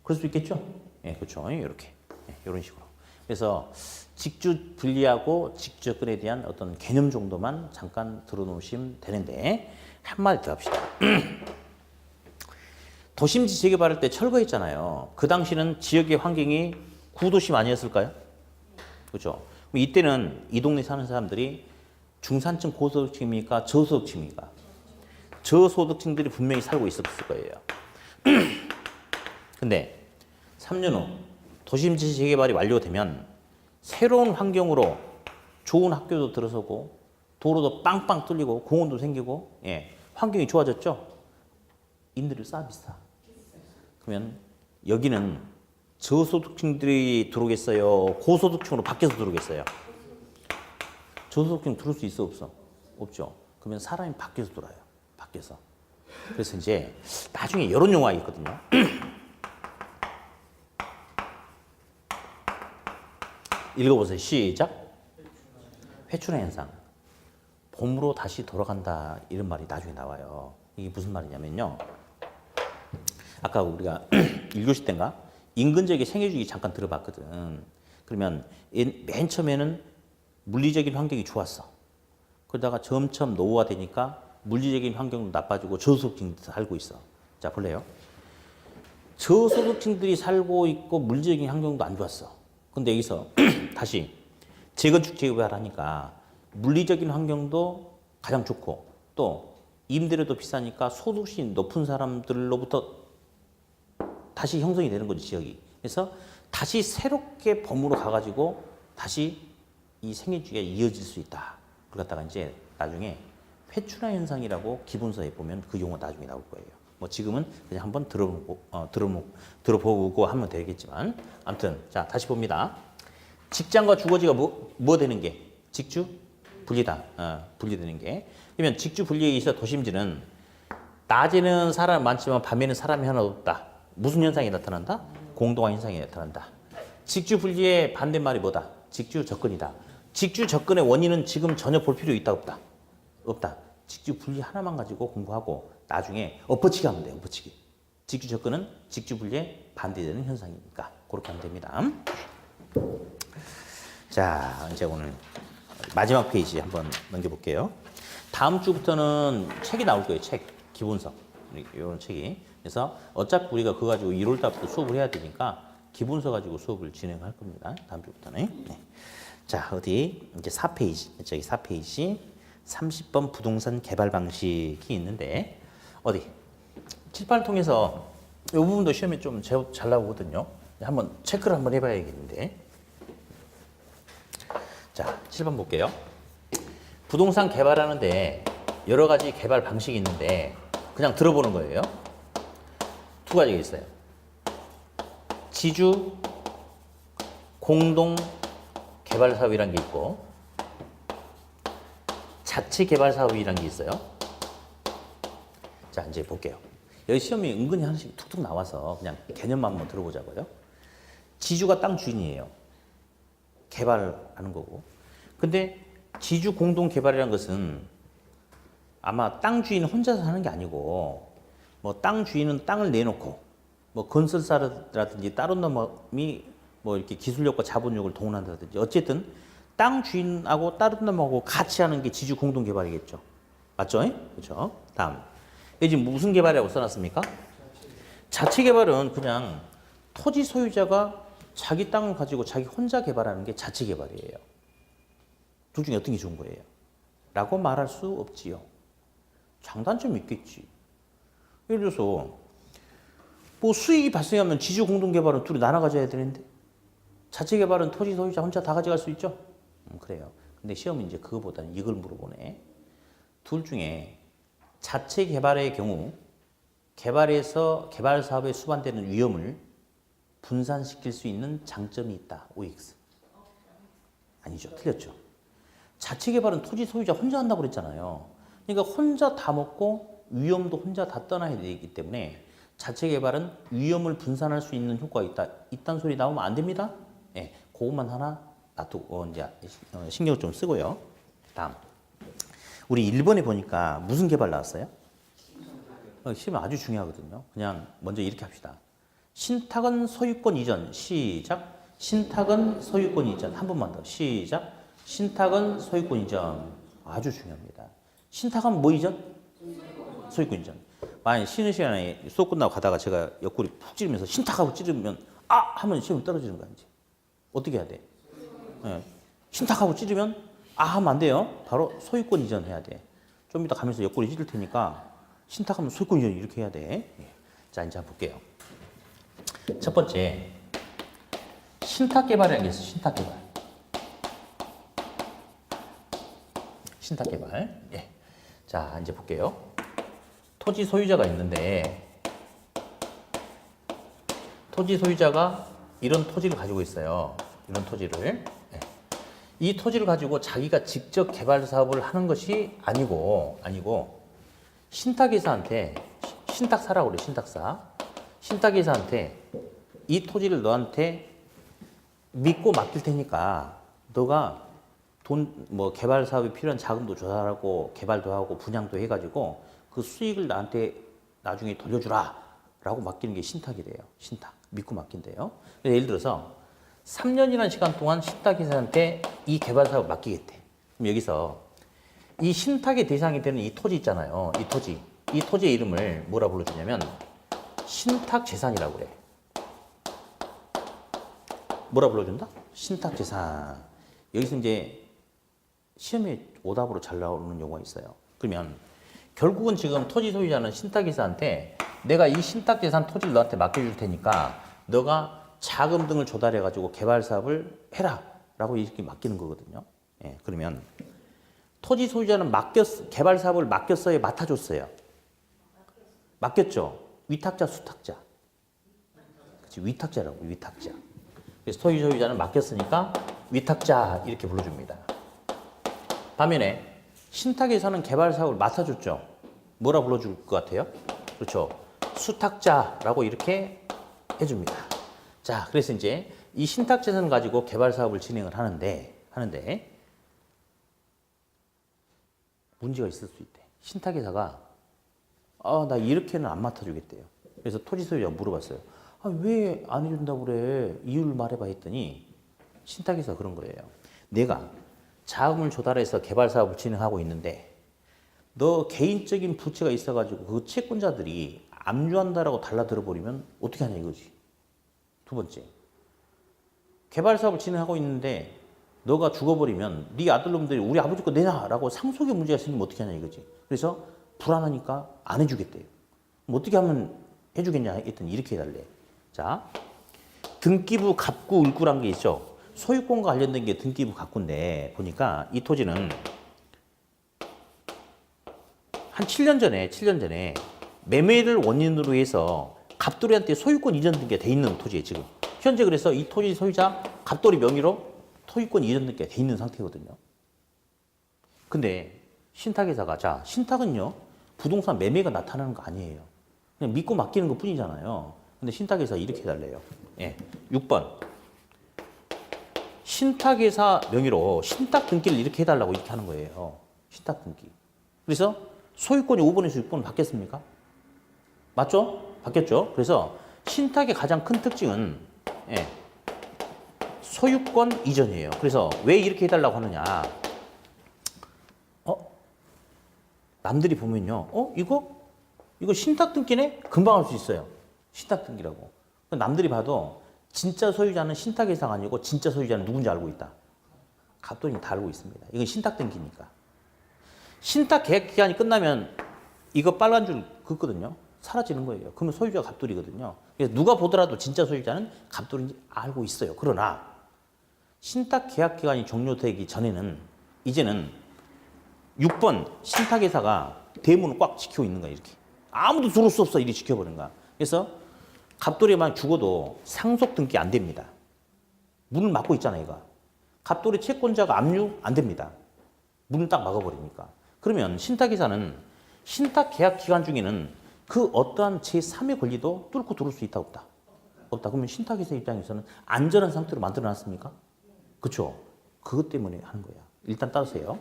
그럴 수 있겠죠? 예, 그렇죠. 이렇게. 예, 이런 식으로. 그래서 직주 분리하고 직주 접근에 대한 어떤 개념 정도만 잠깐 들어놓으시면 되는데 한마디 더 합시다. 도심지 재개발할 때 철거했잖아요. 그 당시는 지역의 환경이 구도심 아니었을까요? 그렇죠. 이때는 이 동네 사는 사람들이 중산층 고소득층입니까? 저소득층입니까? 저소득층들이 분명히 살고 있었을 거예요. 근데 3년 후 도심지 재개발이 완료되면 새로운 환경으로 좋은 학교도 들어서고 도로도 빵빵 뚫리고 공원도 생기고 환경이 좋아졌죠? 임대료 싸 비싸? 그러면 여기는 저소득층들이 들어오겠어요? 고소득층으로 바뀌어서 들어오겠어요? 저소득층 들어올 수 있어 없어? 없죠. 그러면 사람이 바뀌어서 돌아요. 바뀌어서. 그래서 이제 나중에 이런 용어가 있거든요. 읽어보세요. 시작. 회춘의 현상. 봄으로 다시 돌아간다. 이런 말이 나중에 나와요. 이게 무슨 말이냐면요. 아까 우리가 1교시 때인가 인근 지역의 생애주기 잠깐 들어봤거든. 그러면 맨 처음에는 물리적인 환경이 좋았어. 그러다가 점점 노후화되니까 물리적인 환경도 나빠지고 저소득층들이 살고 있어. 자, 볼래요? 저소득층들이 살고 있고 물리적인 환경도 안 좋았어. 근데 여기서 다시 재건축 재개발하니까 물리적인 환경도 가장 좋고 또 임대료도 비싸니까 소득이 높은 사람들로부터 다시 형성이 되는 거지, 지역이. 그래서 다시 새롭게 범으로 가가지고 다시 이 생애주기가 이어질 수 있다. 그걸 갖다가 이제 나중에 회춘화 현상이라고 기본서에 보면 그 용어 나중에 나올 거예요. 뭐 지금은 그냥 한번 들어보고 하면 되겠지만 아무튼 자 다시 봅니다. 직장과 주거지가 뭐 되는 게? 직주 분리다. 분리되는 게. 그러면 직주 분리에 있어 도심지는 낮에는 사람 많지만 밤에는 사람이 하나도 없다. 무슨 현상이 나타난다? 공동화 현상이 나타난다. 직주 분리의 반대말이 뭐다? 직주 접근이다. 직주 접근의 원인은 지금 전혀 볼 필요 있다 없다? 없다. 직주 분리 하나만 가지고 공부하고 나중에 엎어치기 하면 돼. 엎어치기. 직주 접근은 직주 분리에 반대되는 현상이니까 그렇게 하면 됩니다. 자, 이제 오늘 마지막 페이지 한번 넘겨볼게요. 다음 주부터는 책이 나올 거예요. 책. 기본서. 이런 책이. 그래서 어차피 우리가 그거 가지고 1월 달부터 수업을 해야 되니까 기본서 가지고 수업을 진행할 겁니다. 다음 주부터는. 네. 자, 어디 이제 4페이지. 저기 4페이지 30번 부동산 개발 방식이 있는데 어디 칠판을 통해서 이 부분도 시험에 좀 잘 나오거든요. 한번 체크를 한번 해봐야겠는데. 자, 7번 볼게요. 부동산 개발하는데 여러 가지 개발 방식이 있는데 그냥 들어보는 거예요. 두 가지가 있어요. 지주 공동 개발 사업이란 게 있고 자체 개발 사업이란 게 있어요. 자, 이제 볼게요. 여기 시험이 은근히 하나씩 툭툭 나와서 그냥 개념만 한번 들어보자고요. 지주가 땅 주인이에요. 개발하는 거고. 근데 지주 공동 개발이라는 것은 아마 땅 주인 혼자서 하는 게 아니고 뭐 땅 주인은 땅을 내놓고 뭐 건설사라든지 다른 놈이 뭐 이렇게 기술력과 자본력을 동원한다든지 어쨌든 땅 주인하고 다른 놈하고 같이 하는 게 지주 공동 개발이겠죠. 맞죠? 그렇죠. 다음. 이게 지금 무슨 개발이라고 써놨습니까? 자체 개발은 그냥 토지 소유자가 자기 땅을 가지고 자기 혼자 개발하는 게 자체 개발이에요. 둘 중에 어떤 게 좋은 거예요? 라고 말할 수 없지요. 장단점이 있겠지. 예를 들어서 뭐 수익이 발생하면 지주 공동 개발은 둘이 나눠 가져야 되는데 자체 개발은 토지 소유자 혼자 다 가져갈 수 있죠? 그래요. 근데 시험은 이제 그거보다는 이걸 물어보네. 둘 중에 자체 개발의 경우 개발에서 개발 사업에 수반되는 위험을 분산시킬 수 있는 장점이 있다. OX. 아니죠. 틀렸죠. 자체 개발은 토지 소유자 혼자 한다고 그랬잖아요. 그러니까 혼자 다 먹고 위험도 혼자 다 떠나야 되기 때문에 자체 개발은 위험을 분산할 수 있는 효과가 있다. 이딴 소리 나오면 안 됩니다. 예, 그것만 하나 놔두고 이제 신경 좀 쓰고요. 다음. 우리 1번에 보니까 무슨 개발 나왔어요? 시험 아주 중요하거든요. 그냥 먼저 이렇게 합시다. 신탁은 소유권 이전. 시작. 신탁은 소유권 이전. 한 번만 더. 시작. 신탁은 소유권 이전. 아주 중요합니다. 신탁은 뭐 이전? 소유권 이전. 만약 쉬는 시간에 수업 끝나고 가다가 제가 옆구리 푹 찌르면서 신탁하고 찌르면 아! 하면 시험이 떨어지는 거야. 이제. 어떻게 해야 돼? 네. 신탁하고 찌르면 아! 하면 안 돼요. 바로 소유권 이전해야 돼. 좀 이따 가면서 옆구리 찌를 테니까 신탁하면 소유권 이전 이렇게 해야 돼. 네. 자, 이제 한번 볼게요. 첫 번째 신탁 개발이라는 게 있어요. 신탁 개발. 신탁 개발. 예. 자, 이제 볼게요. 토지 소유자가 있는데 토지 소유자가 이런 토지를 가지고 있어요. 이런 토지를. 예. 이 토지를 가지고 자기가 직접 개발 사업을 하는 것이 아니고 신탁회사한테 신탁사라고 그래. 신탁사. 신탁회사한테 이 토지를 너한테 믿고 맡길 테니까 너가 돈 뭐 개발 사업에 필요한 자금도 조달하고 개발도 하고 분양도 해가지고 그 수익을 나한테 나중에 돌려주라 라고 맡기는 게 신탁이래요. 신탁. 믿고 맡긴대요. 예를 들어서 3년이라는 시간 동안 신탁회사한테 이 개발 사업을 맡기겠대. 그럼 여기서 이 신탁의 대상이 되는 이 토지 있잖아요. 이 토지. 이 토지의 이름을 뭐라 불러주냐면 신탁재산이라고 그래. 뭐라 불러준다? 신탁재산. 여기서 이제 시험에 오답으로 잘 나오는 경우가 있어요. 그러면 결국은 지금 토지 소유자는 신탁회사한테 내가 이 신탁재산 토지를 너한테 맡겨줄 테니까 너가 자금 등을 조달해가지고 개발 사업을 해라 라고 이렇게 맡기는 거거든요. 예, 그러면 토지 소유자는 개발 사업을 맡겼어요? 맡아줬어요? 맡겼죠? 위탁자, 수탁자? 그치, 위탁자라고, 위탁자. 그래서 토지 소유자는 맡겼으니까 위탁자 이렇게 불러줍니다. 반면에 신탁에서는 개발 사업을 맡아줬죠? 뭐라 불러줄 것 같아요? 그렇죠. 수탁자라고 이렇게 해줍니다. 자, 그래서 이제 이 신탁재산을 가지고 개발 사업을 진행을 하는데 문제가 있을 수 있대. 신탁회사가 나 이렇게는 안 맡아주겠대요. 그래서 토지 소유자가 물어봤어요. 왜 안 해준다고 그래? 이유를 말해봐 했더니 신탁회사가 그런 거예요. 내가 자금을 조달해서 개발 사업을 진행하고 있는데 너 개인적인 부채가 있어가지고 그 채권자들이 압류한다라고 달라들어 버리면 어떻게 하냐 이거지. 두 번째, 개발 사업을 진행하고 있는데 너가 죽어버리면 네 아들놈들이 우리 아버지 거 내놔라고 상속의 문제가 생기면 어떻게 하냐 이거지. 그래서 불안하니까 안 해주겠대요. 그럼 어떻게 하면 해주겠냐 했더니 이렇게 해달래. 자, 등기부 갑구 을구란 게 있죠. 소유권과 관련된 게 등기부 갑구인데 보니까 이 토지는 한 7년 전에 매매를 원인으로 해서 갑돌이한테 소유권 이전 등기가 돼 있는 토지에 지금 현재 그래서 이 토지 소유자 갑돌이 명의로 소유권 이전 등기가 돼 있는 상태거든요. 근데 신탁회사가 자 신탁은요 부동산 매매가 나타나는 거 아니에요. 그냥 믿고 맡기는 것 뿐이잖아요. 근데 신탁회사 이렇게 해달래요. 예, 6번 신탁회사 명의로 신탁 등기를 이렇게 해달라고 이렇게 하는 거예요. 신탁 등기. 그래서 소유권이 5번에서 6번은 바뀌었습니까? 맞죠? 바뀌었죠? 그래서 신탁의 가장 큰 특징은 소유권 이전이에요. 그래서 왜 이렇게 해달라고 하느냐. 남들이 보면요. 이거 신탁 등기네? 금방 할 수 있어요. 신탁 등기라고. 남들이 봐도 진짜 소유자는 신탁회사가 아니고 진짜 소유자는 누군지 알고 있다. 갑돌이 다 알고 있습니다. 이건 신탁 등기니까. 신탁 계약 기간이 끝나면 이거 빨간 줄 긋거든요. 사라지는 거예요. 그러면 소유자가 갑돌이거든요. 그래서 누가 보더라도 진짜 소유자는 갑돌인지 알고 있어요. 그러나 신탁 계약 기간이 종료되기 전에는 이제는 6번 신탁회사가 대문을 꽉 지키고 있는 거야. 이렇게. 아무도 들어올 수 없어. 이렇게 지켜버리는 거야. 그래서 갑돌이만 죽어도 상속 등기 안 됩니다. 문을 막고 있잖아, 얘가. 갑돌이 채권자가 압류 안 됩니다. 문을 딱 막아버리니까. 그러면 신탁회사는 신탁 계약 기간 중에는 그 어떠한 제3의 권리도 뚫고 들어올 수 있다, 없다? 없다. 그러면 신탁회사 입장에서는 안전한 상태로 만들어놨습니까? 그렇죠. 그것 때문에 하는 거야. 일단 따르세요.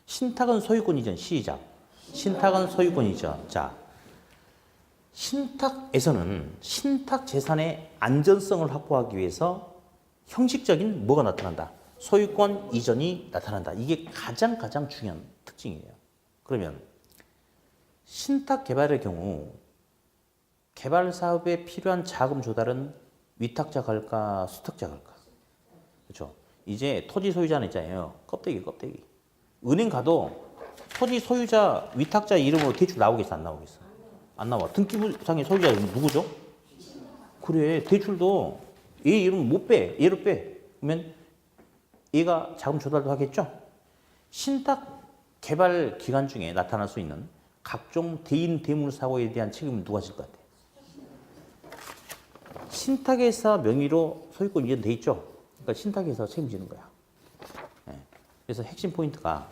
신탁은 소유권 이전 시작. 신탁은 소유권 이전. 자, 신탁에서는 신탁 재산의 안전성을 확보하기 위해서 형식적인 뭐가 나타난다? 소유권 이전이 나타난다. 이게 가장 중요한 특징이에요. 그러면 신탁 개발의 경우 개발 사업에 필요한 자금 조달은 위탁자 갈까 수탁자 갈까? 그렇죠. 이제 토지 소유자는 있잖아요. 껍데기. 은행 가도 토지 소유자 위탁자 이름으로 대출 나오겠어 안 나오겠어? 안 나와. 등기부상의 소유자 누구죠? 그래. 대출도 얘 이름 못 빼. 얘로 빼. 그러면 얘가 자금 조달도 하겠죠? 신탁 개발 기간 중에 나타날 수 있는 각종 대인 대물 사고에 대한 책임은 누가 질 것 같아? 신탁회사 명의로 소유권 이전돼 있죠? 그러니까 신탁회사가 책임지는 거야. 그래서 핵심 포인트가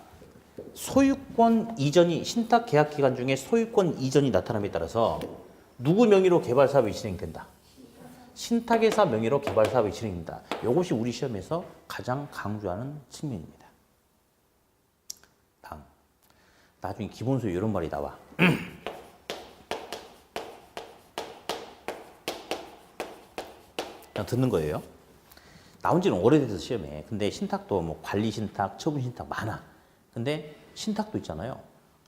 소유권 이전이 신탁 계약 기간 중에 소유권 이전이 나타남에 따라서 누구 명의로 개발 사업이 진행된다? 신탁회사 명의로 개발 사업이 진행된다. 이것이 우리 시험에서 가장 강조하는 측면입니다. 다음. 나중에 기본소유 이런 말이 나와. 그냥 듣는 거예요. 나온 지는 오래돼서 시험에. 근데 신탁도 뭐 관리 신탁, 처분 신탁 많아. 근데 신탁도 있잖아요.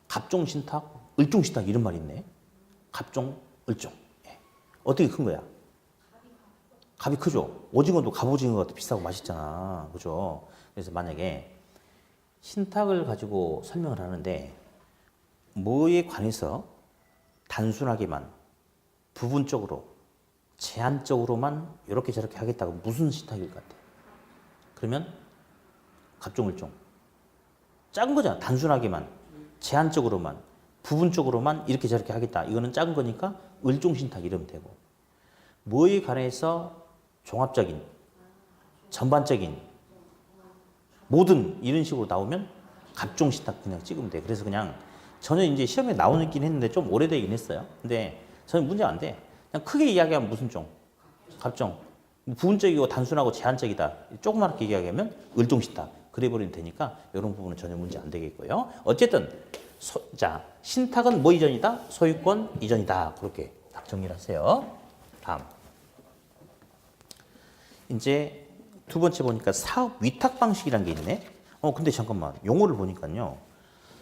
갑종 신탁, 을종 신탁 이런 말이 있네. 갑종, 을종. 예. 어떻게 큰 거야? 갑이 크죠. 오징어도 갑오징어가 비싸고 맛있잖아. 그죠? 그래서 만약에 신탁을 가지고 설명을 하는데 뭐에 관해서 단순하게만 부분적으로 제한적으로만 이렇게 저렇게 하겠다고 무슨 신탁일 것 같아? 그러면 갑종을종 작은 거잖아. 단순하게만 제한적으로만 부분적으로만 이렇게 저렇게 하겠다. 이거는 작은 거니까 을종 신탁 이러면 되고 뭐에 관해서 종합적인 전반적인 모든 이런 식으로 나오면 갑종 신탁 그냥 찍으면 돼. 그래서 그냥 전혀 이제 시험에 나오긴 했는데 좀 오래되긴 했어요. 근데 저는 문제 안 돼. 그냥 크게 이야기하면 무슨 종? 갑종. 부분적이고 단순하고 제한적이다. 조그맣게 이야기하면 을종 신탁. 그래버리면 되니까 이런 부분은 전혀 문제 안 되겠고요. 어쨌든 자 신탁은 뭐 이전이다? 소유권 이전이다. 그렇게 딱 정리를 하세요. 다음. 이제 두 번째 보니까 사업 위탁 방식이라는 게 있네. 근데 잠깐만 용어를 보니까요.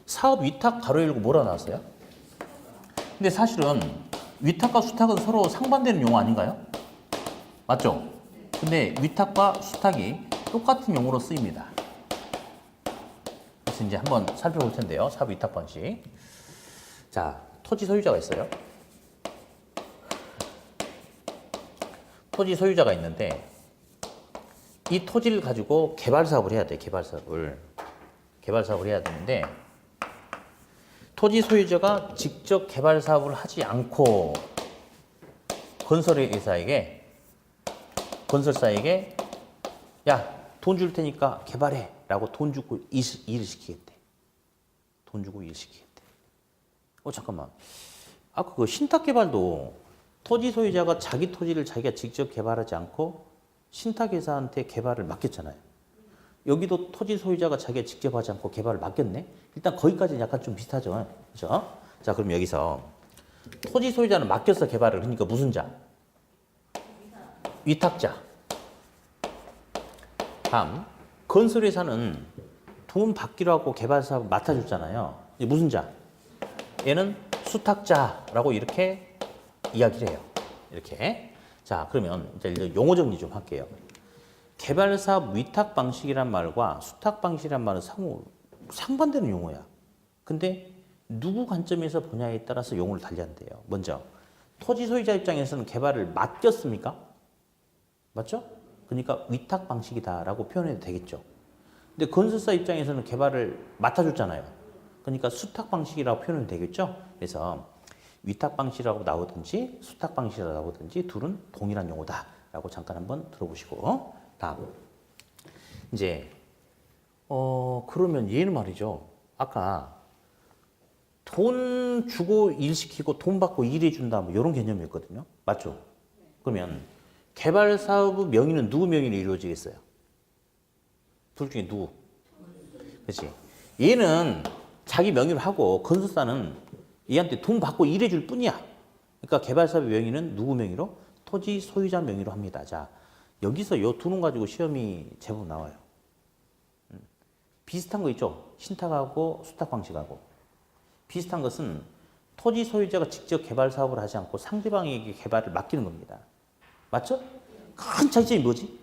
사업 위탁 가로 열고 뭐라 나왔어요? 근데 사실은 위탁과 수탁은 서로 상반되는 용어 아닌가요? 맞죠? 근데 위탁과 수탁이 똑같은 용어로 쓰입니다. 그래서 이제 한번 살펴볼 텐데요. 사업 위탁 방식. 자, 토지 소유자가 있어요. 토지 소유자가 있는데 이 토지를 가지고 개발 사업을 해야 돼. 개발 사업을 해야 되는데 토지 소유자가 직접 개발 사업을 하지 않고 건설사에게 야, 돈 줄 테니까 개발해 라고 돈 주고 일을 시키겠대. 돈 주고 일 시키겠대. 잠깐만. 아까 그 신탁 개발도 토지 소유자가 자기 토지를 자기가 직접 개발하지 않고 신탁회사한테 개발을 맡겼잖아요. 여기도 토지 소유자가 자기가 직접 하지 않고 개발을 맡겼네? 일단 거기까지는 약간 좀 비슷하죠. 그죠? 자, 그럼 여기서 토지 소유자는 맡겼어, 개발을. 그러니까 무슨 자? 위탁자. 다음, 건설회사는 돈 받기로 하고 개발 사업을 맡아줬잖아요. 이제 무슨 자? 얘는 수탁자라고 이렇게 이야기를 해요. 이렇게. 자, 그러면 이제 용어 정리 좀 할게요. 개발사업 위탁 방식이란 말과 수탁 방식이란 말은 상반되는 용어야. 근데 누구 관점에서 보냐에 따라서 용어를 달리한대요. 먼저 토지 소유자 입장에서는 개발을 맡겼습니까? 맞죠? 그러니까 위탁 방식이다라고 표현해도 되겠죠. 근데 건설사 입장에서는 개발을 맡아줬잖아요. 그러니까 수탁 방식이라고 표현해도 되겠죠. 그래서 위탁 방식이라고 나오든지 수탁 방식이라고 나오든지 둘은 동일한 용어다라고 잠깐 한번 들어보시고 다음 이제 그러면 얘는 말이죠. 아까 돈 주고 일 시키고 돈 받고 일해 준다 뭐 이런 개념이었거든요. 맞죠? 그러면 개발 사업 명의는 누구 명의로 이루어지겠어요? 둘 중에 누구? 그렇지. 얘는 자기 명의로 하고 건설사는 얘한테 돈 받고 일해 줄 뿐이야. 그러니까 개발사업의 명의는 누구 명의로? 토지 소유자 명의로 합니다. 자, 여기서 요 두 놈 가지고 시험이 제법 나와요. 비슷한 거 있죠? 신탁하고 수탁 방식하고. 비슷한 것은 토지 소유자가 직접 개발 사업을 하지 않고 상대방에게 개발을 맡기는 겁니다. 맞죠? 큰 차이점이 뭐지?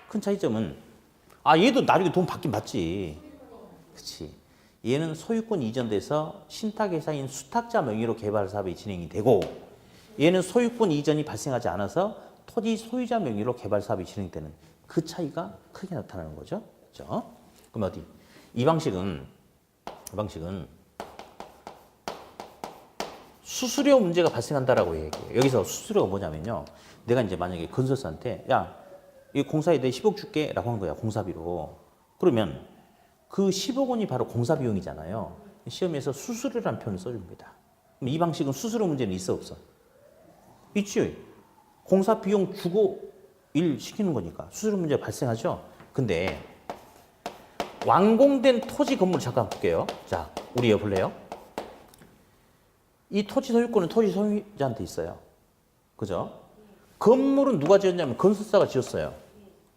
큰 차이점은 얘도 나중에 돈 받긴 받지. 그치. 얘는 소유권 이전돼서 신탁회사인 수탁자 명의로 개발 사업이 진행이 되고 얘는 소유권 이전이 발생하지 않아서 토지 소유자 명의로 개발 사업이 진행되는 그 차이가 크게 나타나는 거죠. 그렇죠? 그럼 어디? 이 방식은 수수료 문제가 발생한다라고 얘기해요. 여기서 수수료가 뭐냐면요. 내가 이제 만약에 건설사한테 야, 이 공사에 내 10억 줄게 라고 한 거야. 공사비로. 그러면 그 10억 원이 바로 공사 비용이잖아요. 시험에서 수수료라는 표현을 써줍니다. 그럼 이 방식은 수수료 문제는 있어 없어? 있지. 공사 비용 주고 일 시키는 거니까 수수료 문제 발생하죠. 근데 완공된 토지 건물을 잠깐 볼게요. 자, 우리 해볼래요? 이 토지 소유권은 토지 소유자한테 있어요. 그죠? 건물은 누가 지었냐면 건설사가 지었어요.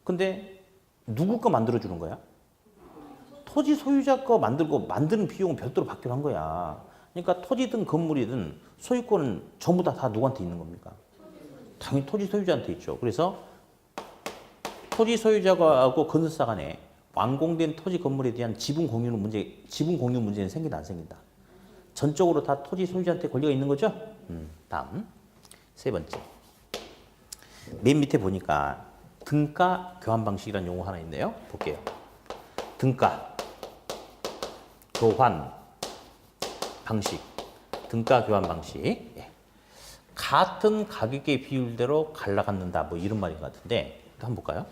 근데 누구 거 만들어주는 거야? 토지 소유자 거 만들고 만드는 비용은 별도로 받기로 한 거야. 그러니까 토지든 건물이든 소유권은 전부 다 누구한테 있는 겁니까? 당연히 토지 소유자한테 있죠. 그래서 토지 소유자하고 건설사 간에 완공된 토지 건물에 대한 지분 공유 문제는 생긴다 안 생긴다? 전적으로 다 토지 소유자한테 권리가 있는 거죠? 다음 세 번째. 맨 밑에 보니까 등가 교환 방식이라는 용어 하나 있네요. 볼게요. 등가 교환 방식, 등가 교환 방식. 예. 같은 가격의 비율대로 갈라갖는다. 뭐 이런 말인 것 같은데 한번 볼까요?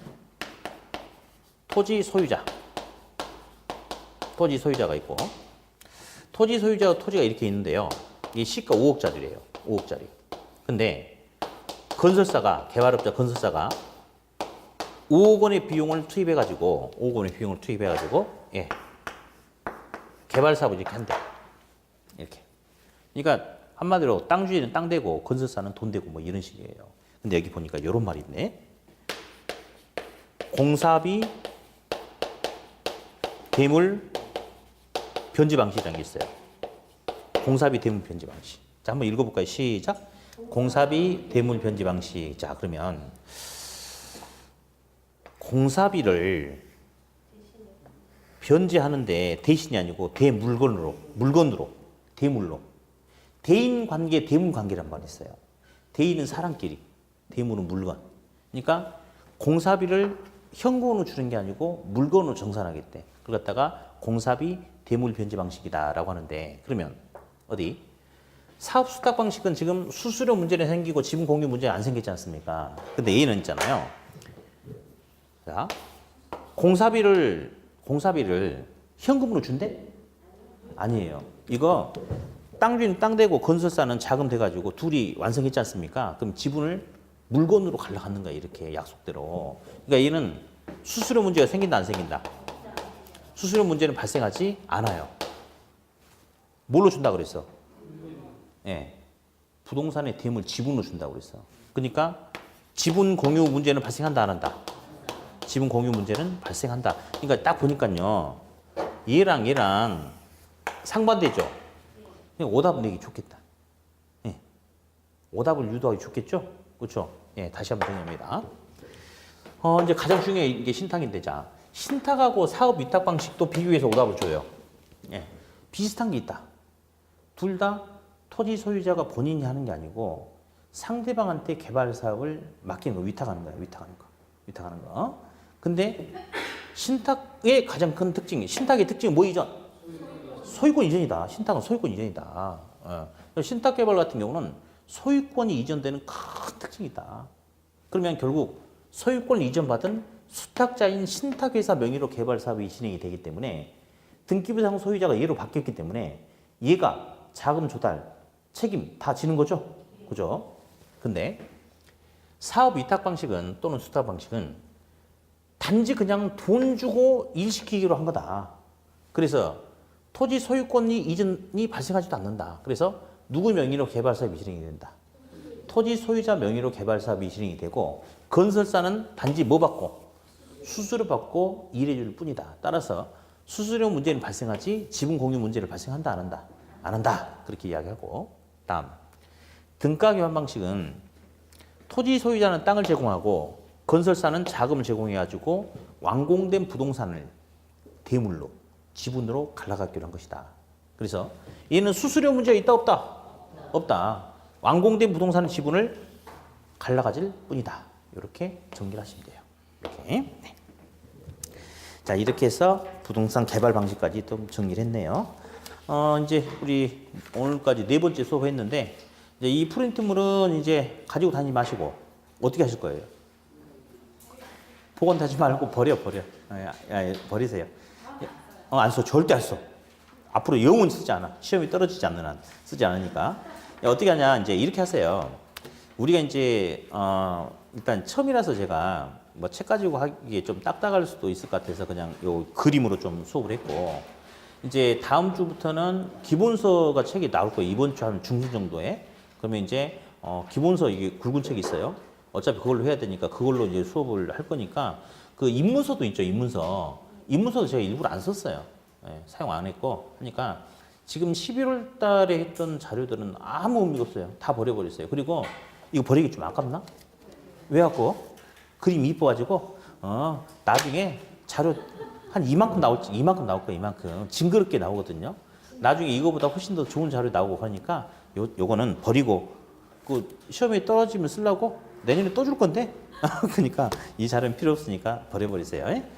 토지 소유자가 있고 토지 소유자 토지가 이렇게 있는데요. 이 시가 5억짜리래요. 5억짜리. 근데 건설사가 개발업자 건설사가 5억 원의 비용을 투입해가지고 예. 개발 사업을 이렇게 한대. 이렇게. 그러니까 한마디로 땅 주인은 땅 대고 건설사는 돈 대고 뭐 이런 식이에요. 근데 여기 보니까 이런 말이 있네. 공사비 대물 변제 방식이라는 게 있어요. 공사비 대물 변제 방식. 자, 한번 읽어볼까요? 시작. 공사비 대물 변제 방식. 자, 그러면 공사비를 변제하는데 대신이 아니고 대물건으로 대물로 대인 관계 대물 관계란 말이 있어요. 대인은 사람끼리, 대물은 물건. 그러니까 공사비를 현금으로 주는 게 아니고 물건으로 정산하겠대. 그걸 갖다가 공사비 대물 변제 방식이다라고 하는데 그러면 어디 사업 수탁 방식은 지금 수수료 문제는 생기고 지분 공유 문제는 안 생겼지 않습니까? 근데 얘는 있잖아요. 자, 공사비를 현금으로 준대? 아니에요. 이거 땅 주인 땅 대고 건설사는 자금 돼가지고 둘이 완성했지 않습니까? 그럼 지분을 물건으로 갈라갖는 거야, 이렇게 약속대로. 그러니까 얘는 수수료 문제가 생긴다 안 생긴다? 수수료 문제는 발생하지 않아요. 뭘로 준다 그랬어? 예. 부동산의 대물 지분으로 준다고 그랬어. 그러니까 지분 공유 문제는 발생한다 안 한다? 지분 공유 문제는 발생한다. 그러니까 딱 보니까요. 얘랑 상반되죠. 오답 내기 좋겠다. 예. 오답을 유도하기 좋겠죠? 그렇죠? 예, 다시 한번 정리합니다. 이제 가장 중요한 이게 신탁인데, 자, 신탁하고 사업 위탁 방식도 비교해서 오답을 줘요. 예, 비슷한 게 있다. 둘 다 토지 소유자가 본인이 하는 게 아니고 상대방한테 개발 사업을 맡기는 거, 위탁하는 거야, 위탁하는 거. 근데 신탁의 가장 큰 특징이, 신탁의 특징은 뭐 이전? 소유권 이전이다. 신탁은 소유권 이전이다. 신탁 개발 같은 경우는 소유권이 이전되는 큰 특징이 있다. 그러면 결국 소유권을 이전받은 수탁자인 신탁회사 명의로 개발 사업이 진행이 되기 때문에 등기부상 소유자가 얘로 바뀌었기 때문에 얘가 자금 조달, 책임 다 지는 거죠. 그죠? 근데 사업 위탁 방식은 또는 수탁 방식은 단지 그냥 돈 주고 일 시키기로 한 거다. 그래서 토지 소유권이 이전이 발생하지도 않는다. 그래서 누구 명의로 개발 사업이 진행이 된다. 토지 소유자 명의로 개발 사업이 진행이 되고 건설사는 단지 뭐 받고 수수료 받고 일해 줄 뿐이다. 따라서 수수료 문제는 발생하지 지분 공유 문제를 발생한다 안 한다? 안 한다. 그렇게 이야기하고 다음 등가 교환 방식은 토지 소유자는 땅을 제공하고 건설사는 자금을 제공해 가지고 완공된 부동산을 대물로 지분으로 갈라갖기로 한 것이다. 그래서 얘는 수수료 문제가 있다 없다? 없다. 완공된 부동산 지분을 갈라가질 뿐이다. 이렇게 정리를 하시면 돼요. 이렇게. 네. 자, 이렇게 해서 부동산 개발 방식까지 좀 정리를 했네요. 이제 우리 오늘까지 네 번째 수업했는데 이제 이 프린트물은 이제 가지고 다니지 마시고 어떻게 하실 거예요? 복원하지 말고 버려. 버리세요. 안 써. 절대 안 써. 앞으로 영원히 쓰지 않아. 시험이 떨어지지 않는 한 쓰지 않으니까. 어떻게 하냐, 이제 이렇게 하세요. 우리가 이제, 일단 처음이라서 제가 뭐 책 가지고 하기에 좀 딱딱할 수도 있을 것 같아서 그냥 요 그림으로 좀 수업을 했고, 이제 다음 주부터는 기본서가 책이 나올 거예요. 이번 주 한 중순 정도에. 그러면 이제, 기본서 이게 굵은 책이 있어요. 어차피 그걸로 해야 되니까 그걸로 이제 수업을 할 거니까 그 입문서도 있죠, 입문서. 입문서도 제가 일부러 안 썼어요. 예, 사용 안 했고 하니까 지금 11월 달에 했던 자료들은 아무 의미가 없어요. 다 버려버렸어요. 그리고 이거 버리기 좀 아깝나? 왜 갖고? 그림이 이뻐가지고 나중에 자료 한 이만큼 나올지 이만큼 나올 거예요. 이만큼 징그럽게 나오거든요. 나중에 이거보다 훨씬 더 좋은 자료 나오고 그러니까 요거는 버리고 그 시험에 떨어지면 쓰려고 내년에 또 줄 건데 그러니까 이 자료는 필요 없으니까 버려버리세요. 예?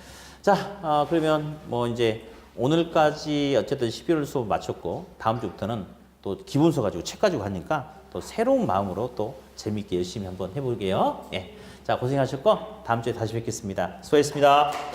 자, 그러면 뭐 이제 오늘까지 어쨌든 11월 수업 마쳤고 다음 주부터는 또 기본서 가지고 책 가지고 하니까 또 새로운 마음으로 또 재밌게 열심히 한번 해볼게요. 예. 자, 고생하셨고 다음 주에 다시 뵙겠습니다. 수고했습니다.